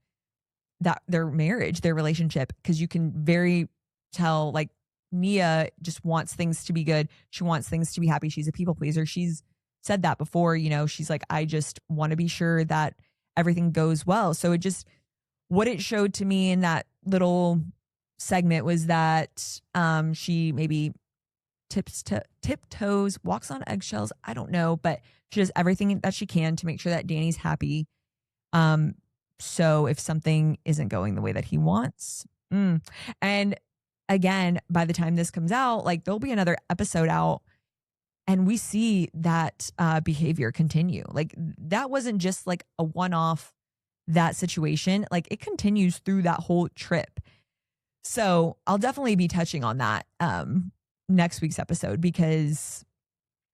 that, their marriage, their relationship, because you can very tell, like, Nia just wants things to be good. She wants things to be happy. She's a people pleaser. She's said that before, she's like, I just want to be sure that everything goes well. So what it showed to me in that little segment was that she maybe tiptoes, walks on eggshells. I don't know, but she does everything that she can to make sure that Danny's happy. So if something isn't going the way that he wants, and again, by the time this comes out, like, there'll be another episode out and we see that behavior continue. Like, that wasn't just like a one-off, that situation. Like, it continues through that whole trip. So I'll definitely be touching on that next week's episode, because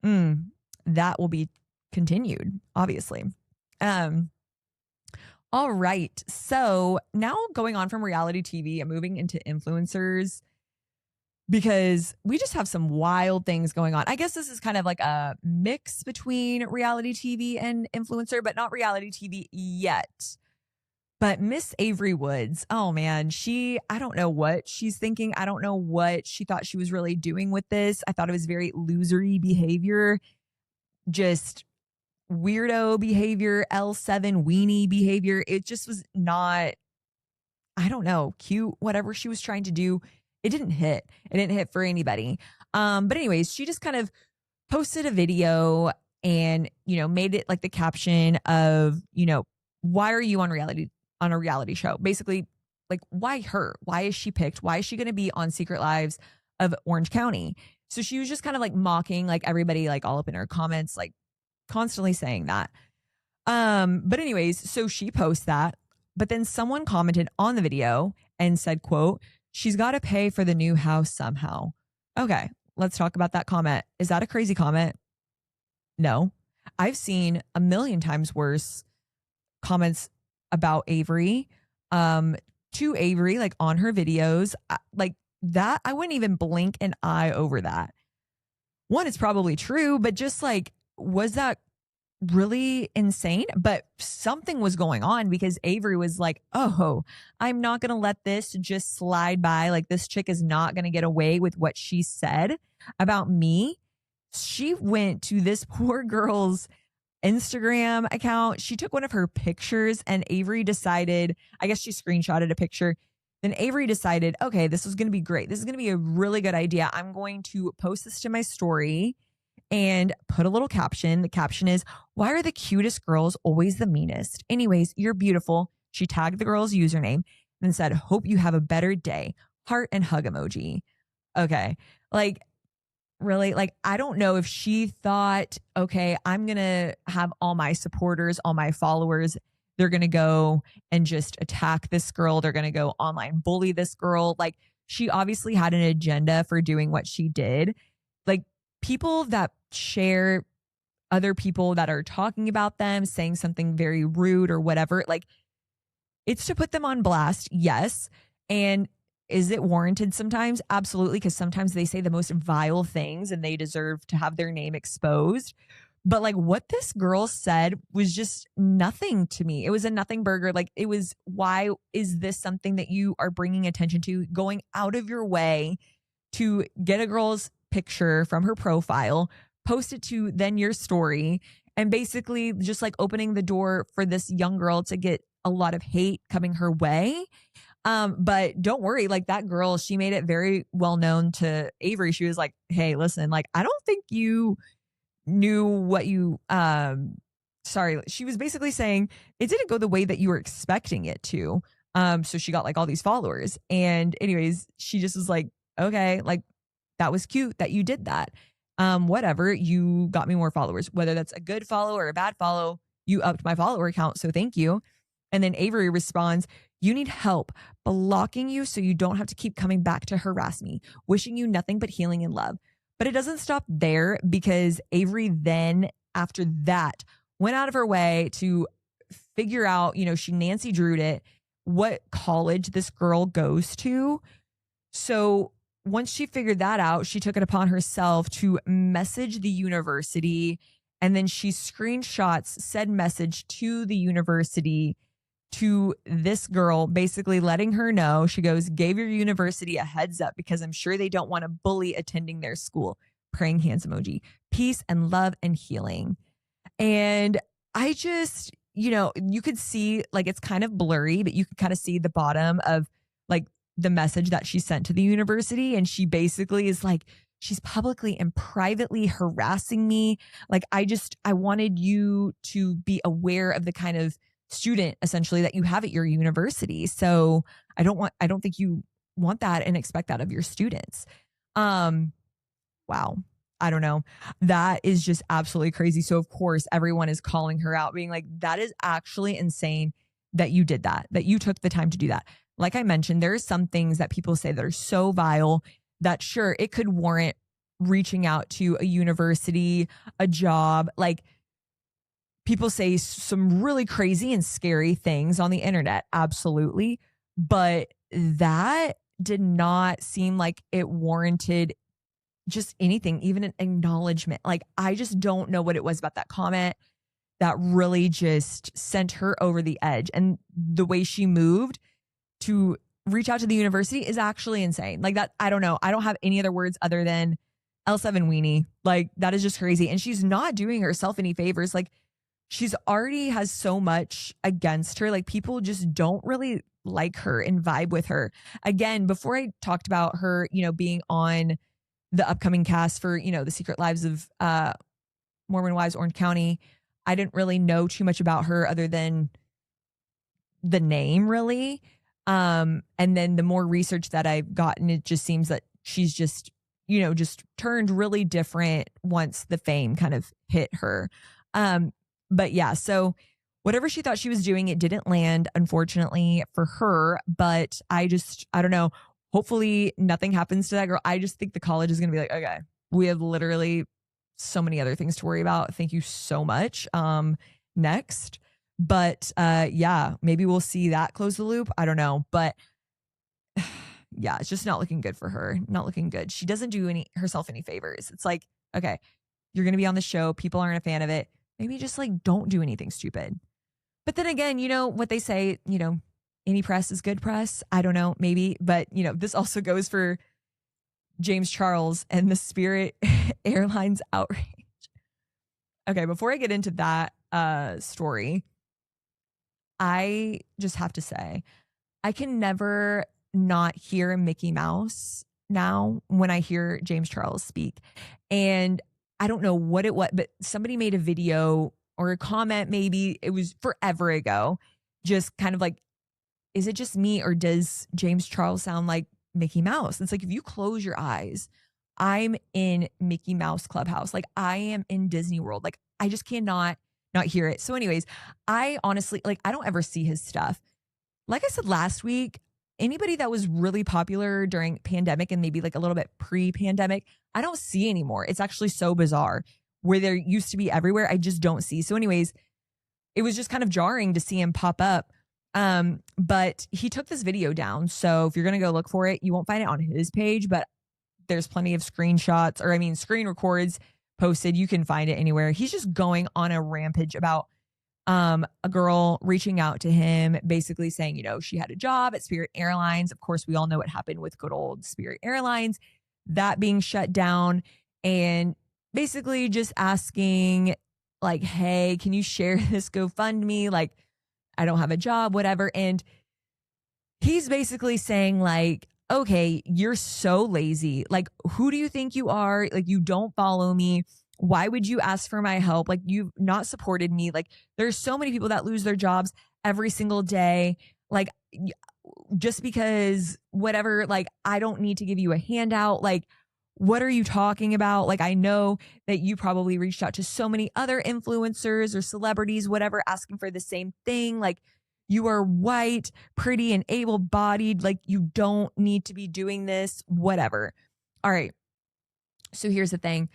that will be continued, obviously. All right. So now going on from reality TV and moving into influencers, because we just have some wild things going on. I guess this is kind of like a mix between reality TV and influencer, but not reality TV yet. But Miss Avery Woods, oh man, I don't know what she's thinking. I don't know what she thought she was really doing with this. I thought it was very losery behavior, just weirdo behavior, L7 weenie behavior. It just was not, I don't know, cute, whatever she was trying to do. It didn't hit. It didn't hit for anybody. But anyways, she just kind of posted a video and, made it like the caption of, why are you on a reality show? Basically, like, why her? Why is she picked? Why is she going to be on Secret Lives of Orange County? So she was just kind of like mocking, like, everybody, like, all up in her comments, like, constantly saying that. But anyways, so she posts that, but then someone commented on the video and said, quote, "She's got to pay for the new house somehow." Okay, let's talk about that comment. Is that a crazy comment? No. I've seen a million times worse comments about Avery, to Avery, like, on her videos, like that. I wouldn't even blink an eye over that. One, it's probably true, but just like, was that really insane? But something was going on, because Avery was like, oh, I'm not going to let this just slide by. Like, this chick is not going to get away with what she said about me. She went to this poor girl's Instagram account. She took one of her pictures and Avery decided, I guess she screenshotted a picture. Then Avery decided, okay, this is going to be great. This is going to be a really good idea. I'm going to post this to my story and put a little caption. The caption is, "Why are the cutest girls always the meanest? Anyways, you're beautiful." She tagged the girl's username and said, "Hope you have a better day. Heart and hug emoji." Okay. Like, really? Like, I don't know if she thought, okay, I'm going to have all my supporters, all my followers, they're going to go and just attack this girl. They're going to go online bully this girl. Like, she obviously had an agenda for doing what she did. Like, people that share other people that are talking about them, saying something very rude or whatever, like, it's to put them on blast. Yes. And is it warranted sometimes? Absolutely. Because sometimes they say the most vile things and they deserve to have their name exposed. But like, what this girl said was just nothing to me. It was a nothing burger. Like, it was, why is this something that you are bringing attention to, going out of your way to get a girl's picture from her profile, post it to then your story, and basically just like opening the door for this young girl to get a lot of hate coming her way. But don't worry, like, that girl, she made it very well known to Avery. She was like, hey, listen, like, I don't think you knew what you sorry, she was basically saying it didn't go the way that you were expecting it to. So she got like all these followers. And anyways, she just was like, okay, like that was cute that you did that. Whatever, you got me more followers, whether that's a good follow or a bad follow, you upped my follower count. So thank you. And then Avery responds, you need help blocking you so you don't have to keep coming back to harass me, wishing you nothing but healing and love. But it doesn't stop there, because Avery then, after that, went out of her way to figure out, she Nancy Drew'd it, what college this girl goes to. So once she figured that out, she took it upon herself to message the university, and then she screenshots said message to the university, to this girl, basically letting her know. She goes, gave your university a heads up because I'm sure they don't want to bully attending their school. Praying hands emoji. Peace and love and healing. And I just, you could see, like, it's kind of blurry, but you could kind of see the bottom of like the message that she sent to the university. And she basically is like, she's publicly and privately harassing me. Like, I wanted you to be aware of the kind of student essentially that you have at your university. So I don't think you want that and expect that of your students. Wow. I don't know. That is just absolutely crazy. So of course everyone is calling her out, being like, that is actually insane that you did that you took the time to do that. Like I mentioned, there are some things that people say that are so vile that sure, it could warrant reaching out to a university, a job. Like, people say some really crazy and scary things on the internet. Absolutely. But that did not seem like it warranted just anything, even an acknowledgement. Like, I just don't know what it was about that comment that really just sent her over the edge. And the way she moved to reach out to the university is actually insane. Like, that, I don't know. I don't have any other words other than L7 weenie. Like, that is just crazy. And she's not doing herself any favors. Like, she's already has so much against her. Like, people just don't really like her and vibe with her. Again, before I talked about her, being on the upcoming cast for, the Secret Lives of Mormon Wives Orange County, I didn't really know too much about her other than the name, really. And then the more research that I've gotten, it just seems that she's just, just turned really different once the fame kind of hit her. But yeah, so whatever she thought she was doing, it didn't land, unfortunately, for her. But I don't know. Hopefully nothing happens to that girl. I just think the college is going to be like, okay, we have literally so many other things to worry about. Thank you so much. Next. But yeah, maybe we'll see that close the loop. I don't know. But yeah, it's just not looking good for her. Not looking good. She doesn't do herself any favors. It's like, okay, you're going to be on the show. People aren't a fan of it. Maybe just like don't do anything stupid. But then again, what they say, any press is good press. I don't know, maybe. But, this also goes for James Charles and the Spirit Airlines outrage. Okay, before I get into that story, I just have to say, I can never not hear Mickey Mouse now when I hear James Charles speak. And I don't know what it was, but somebody made a video or a comment, maybe it was forever ago, just kind of like, is it just me or does James Charles sound like Mickey Mouse? It's like, if you close your eyes, I'm in Mickey Mouse Clubhouse. Like, I am in Disney World. Like, I just cannot not hear it. So anyways, I honestly, like, I don't ever see his stuff. Like I said last week, anybody that was really popular during pandemic and maybe like a little bit pre-pandemic, I don't see anymore. It's actually so bizarre. Where there used to be everywhere, I just don't see. So anyways, it was just kind of jarring to see him pop up. But he took this video down. So if you're going to go look for it, you won't find it on his page, but there's plenty of screenshots screen records posted. You can find it anywhere. He's just going on a rampage about a girl reaching out to him, basically saying, she had a job at Spirit Airlines. Of course, we all know what happened with good old Spirit Airlines, that being shut down, and basically just asking like, hey, can you share this GoFundMe? Like, I don't have a job, whatever. And he's basically saying like, okay, you're so lazy. Like, who do you think you are? Like, you don't follow me. Why would you ask for my help? Like, you've not supported me. Like, there's so many people that lose their jobs every single day. Like, just because whatever, like, I don't need to give you a handout. Like, what are you talking about? Like, I know that you probably reached out to so many other influencers or celebrities, whatever, asking for the same thing. Like, you are white, pretty, and able-bodied. Like, you don't need to be doing this, whatever. All right. So here's the thing.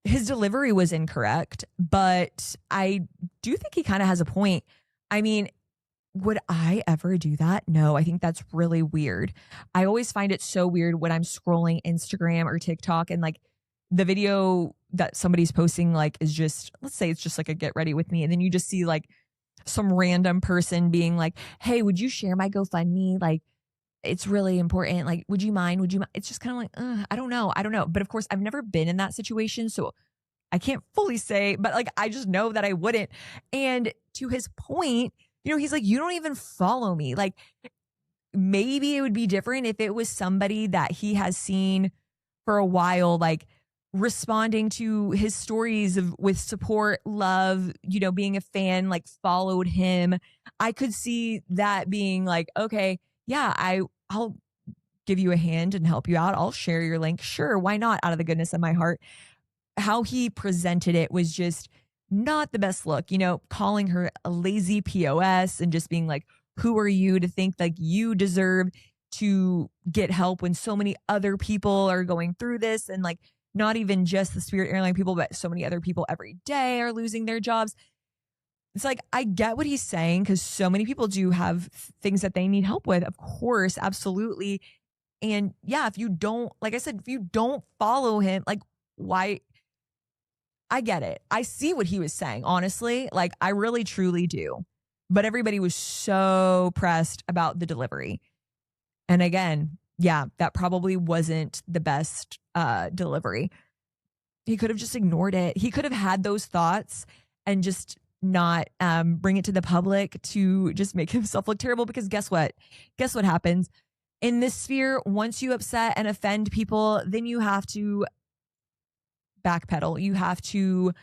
His delivery was incorrect, but I do think he kind of has a point. I mean, would I ever do that? No, I think that's really weird. I always find it so weird when I'm scrolling Instagram or TikTok and like the video that somebody's posting like is just, let's say it's just like a get ready with me. And then you just see like some random person being like, hey, would you share my GoFundMe? Like, it's really important. Like, would you mind? Would you mind? It's just kind of like, I don't know. I don't know. But of course, I've never been in that situation. So I can't fully say, but like, I just know that I wouldn't. And to his point, you know, he's like, you don't even follow me. Like, maybe it would be different if it was somebody that he has seen for a while, like responding to his stories with support, love, you know, being a fan, like followed him. I could see that being like, okay, yeah, I'll give you a hand and help you out. I'll share your link. Sure, why not? Out of the goodness of my heart. How he presented it was just not the best look, you know, calling her a lazy POS and just being like, who are you to think like you deserve to get help when so many other people are going through this? And like, not even just the Spirit Airline people, but so many other people every day are losing their jobs. It's like, I get what he's saying because so many people do have things that they need help with. Of course, absolutely. And yeah, if you don't, like I said, if you don't follow him, like, why? I get it. I see what he was saying, honestly. Like, I really, truly do. But everybody was so pressed about the delivery. And again, yeah, that probably wasn't the best delivery. He could have just ignored it. He could have had those thoughts and just not bring it to the public to just make himself look terrible. Because guess what? Guess what happens? In this sphere, once you upset and offend people, then you have to backpedal. You have to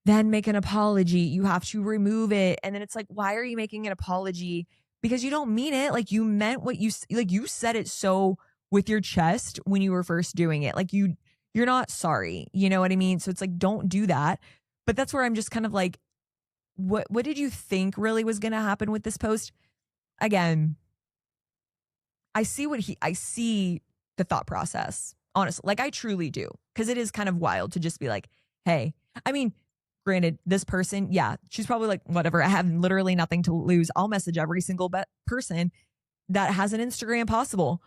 then make an apology. You have to remove it. And then it's like, why are you making an apology? Because you don't mean it. Like, you meant what you, like, you said it so with your chest when you were first doing it. Like, you're not sorry. You know what I mean? So it's like, don't do that. But that's where I'm just kind of like, what did you think really was going to happen with this post? Again, I see the thought process. Honestly, like, I truly do. Because it is kind of wild to just be like, hey, I mean, granted, this person, yeah, she's probably like, whatever, I have literally nothing to lose. I'll message every single person that has an Instagram possible.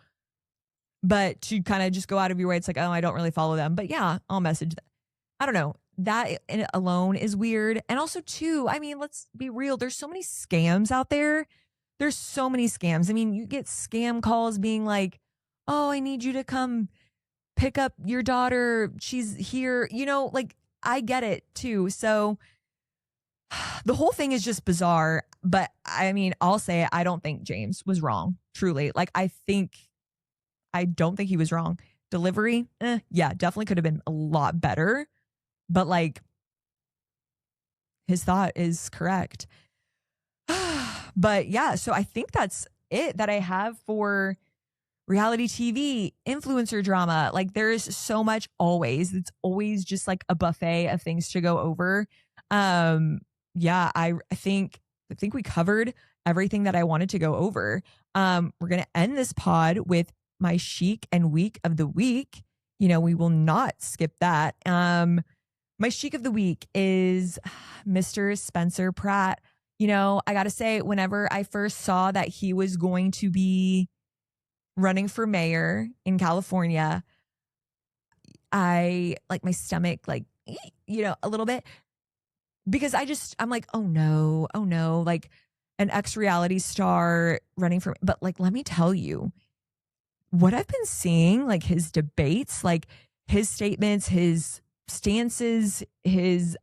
But to kind of just go out of your way, it's like, oh, I don't really follow them. But yeah, I'll message them. I don't know. That in it alone is weird. And also, too, I mean, let's be real. There's so many scams out there. There's so many scams. I mean, you get scam calls being like, oh, I need you to come pick up your daughter. She's here. You know, like, I get it too. So the whole thing is just bizarre. But I mean, I'll say it, I don't think James was wrong. Truly. Like, I don't think he was wrong. Delivery, yeah, definitely could have been a lot better. But like, his thought is correct. But yeah, so I think that's it that I have for reality TV, influencer drama. Like, there is so much always. It's always just like a buffet of things to go over. Yeah, I think we covered everything that I wanted to go over. We're going to end this pod with my chic and week of the week. You know, we will not skip that. My chic of the week is Mr. Spencer Pratt. You know, I got to say, whenever I first saw that he was going to be running for mayor in California, I like my stomach, like, you know, a little bit, because I'm like, oh no, like an ex-reality star running for, but like, let me tell you what I've been seeing, like his debates, like his statements, his stances, his,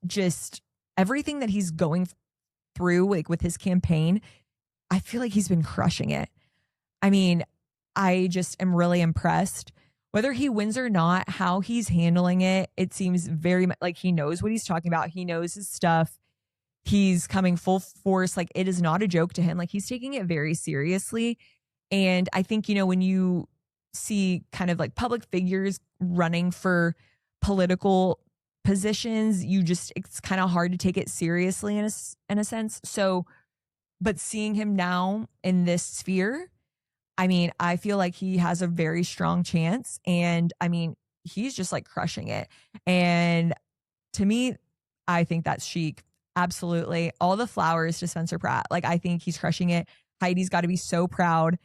just everything that he's going through, like with his campaign. I feel like he's been crushing it. I mean, I just am really impressed whether he wins or not, how he's handling it, it seems very much like he knows what he's talking about. He knows his stuff. He's coming full force. Like, it is not a joke to him. Like, he's taking it very seriously. And I think, when you see kind of like public figures running for political positions, it's kind of hard to take it seriously in a sense. So, but seeing him now in this sphere, I mean, I feel like he has a very strong chance. And I mean, he's just like crushing it. And to me, I think that's Chic. Absolutely. All the flowers to Spencer Pratt. Like, I think he's crushing it. Heidi's got to be so proud.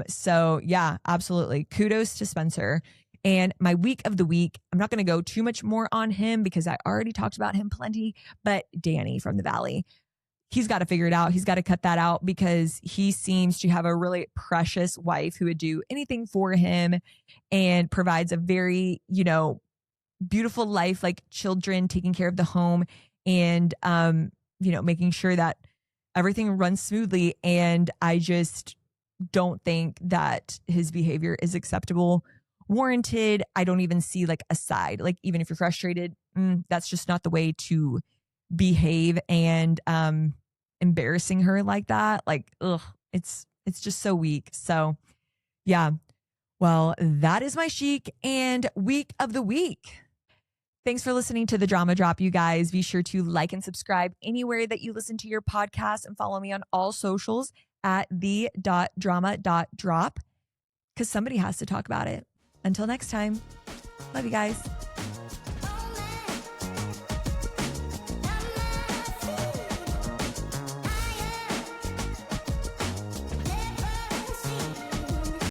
So yeah, absolutely. Kudos to Spencer. And my week of the week, I'm not going to go too much more on him because I already talked about him plenty, but Danny from the Valley. He's got to figure it out. He's got to cut that out because he seems to have a really precious wife who would do anything for him and provides a very, beautiful life, like children, taking care of the home and, making sure that everything runs smoothly. And I just don't think that his behavior is acceptable, warranted. I don't even see like a side, like even if you're frustrated, that's just not the way to behave. And, embarrassing her like that, like, ugh, it's just so weak. So yeah, well, that is my Chic and week of the week. Thanks for listening to the Drama Drop, you guys. Be sure to like and subscribe anywhere that you listen to your podcast and follow me on all socials at the.drama.drop because somebody has to talk about it. Until next time, love you guys.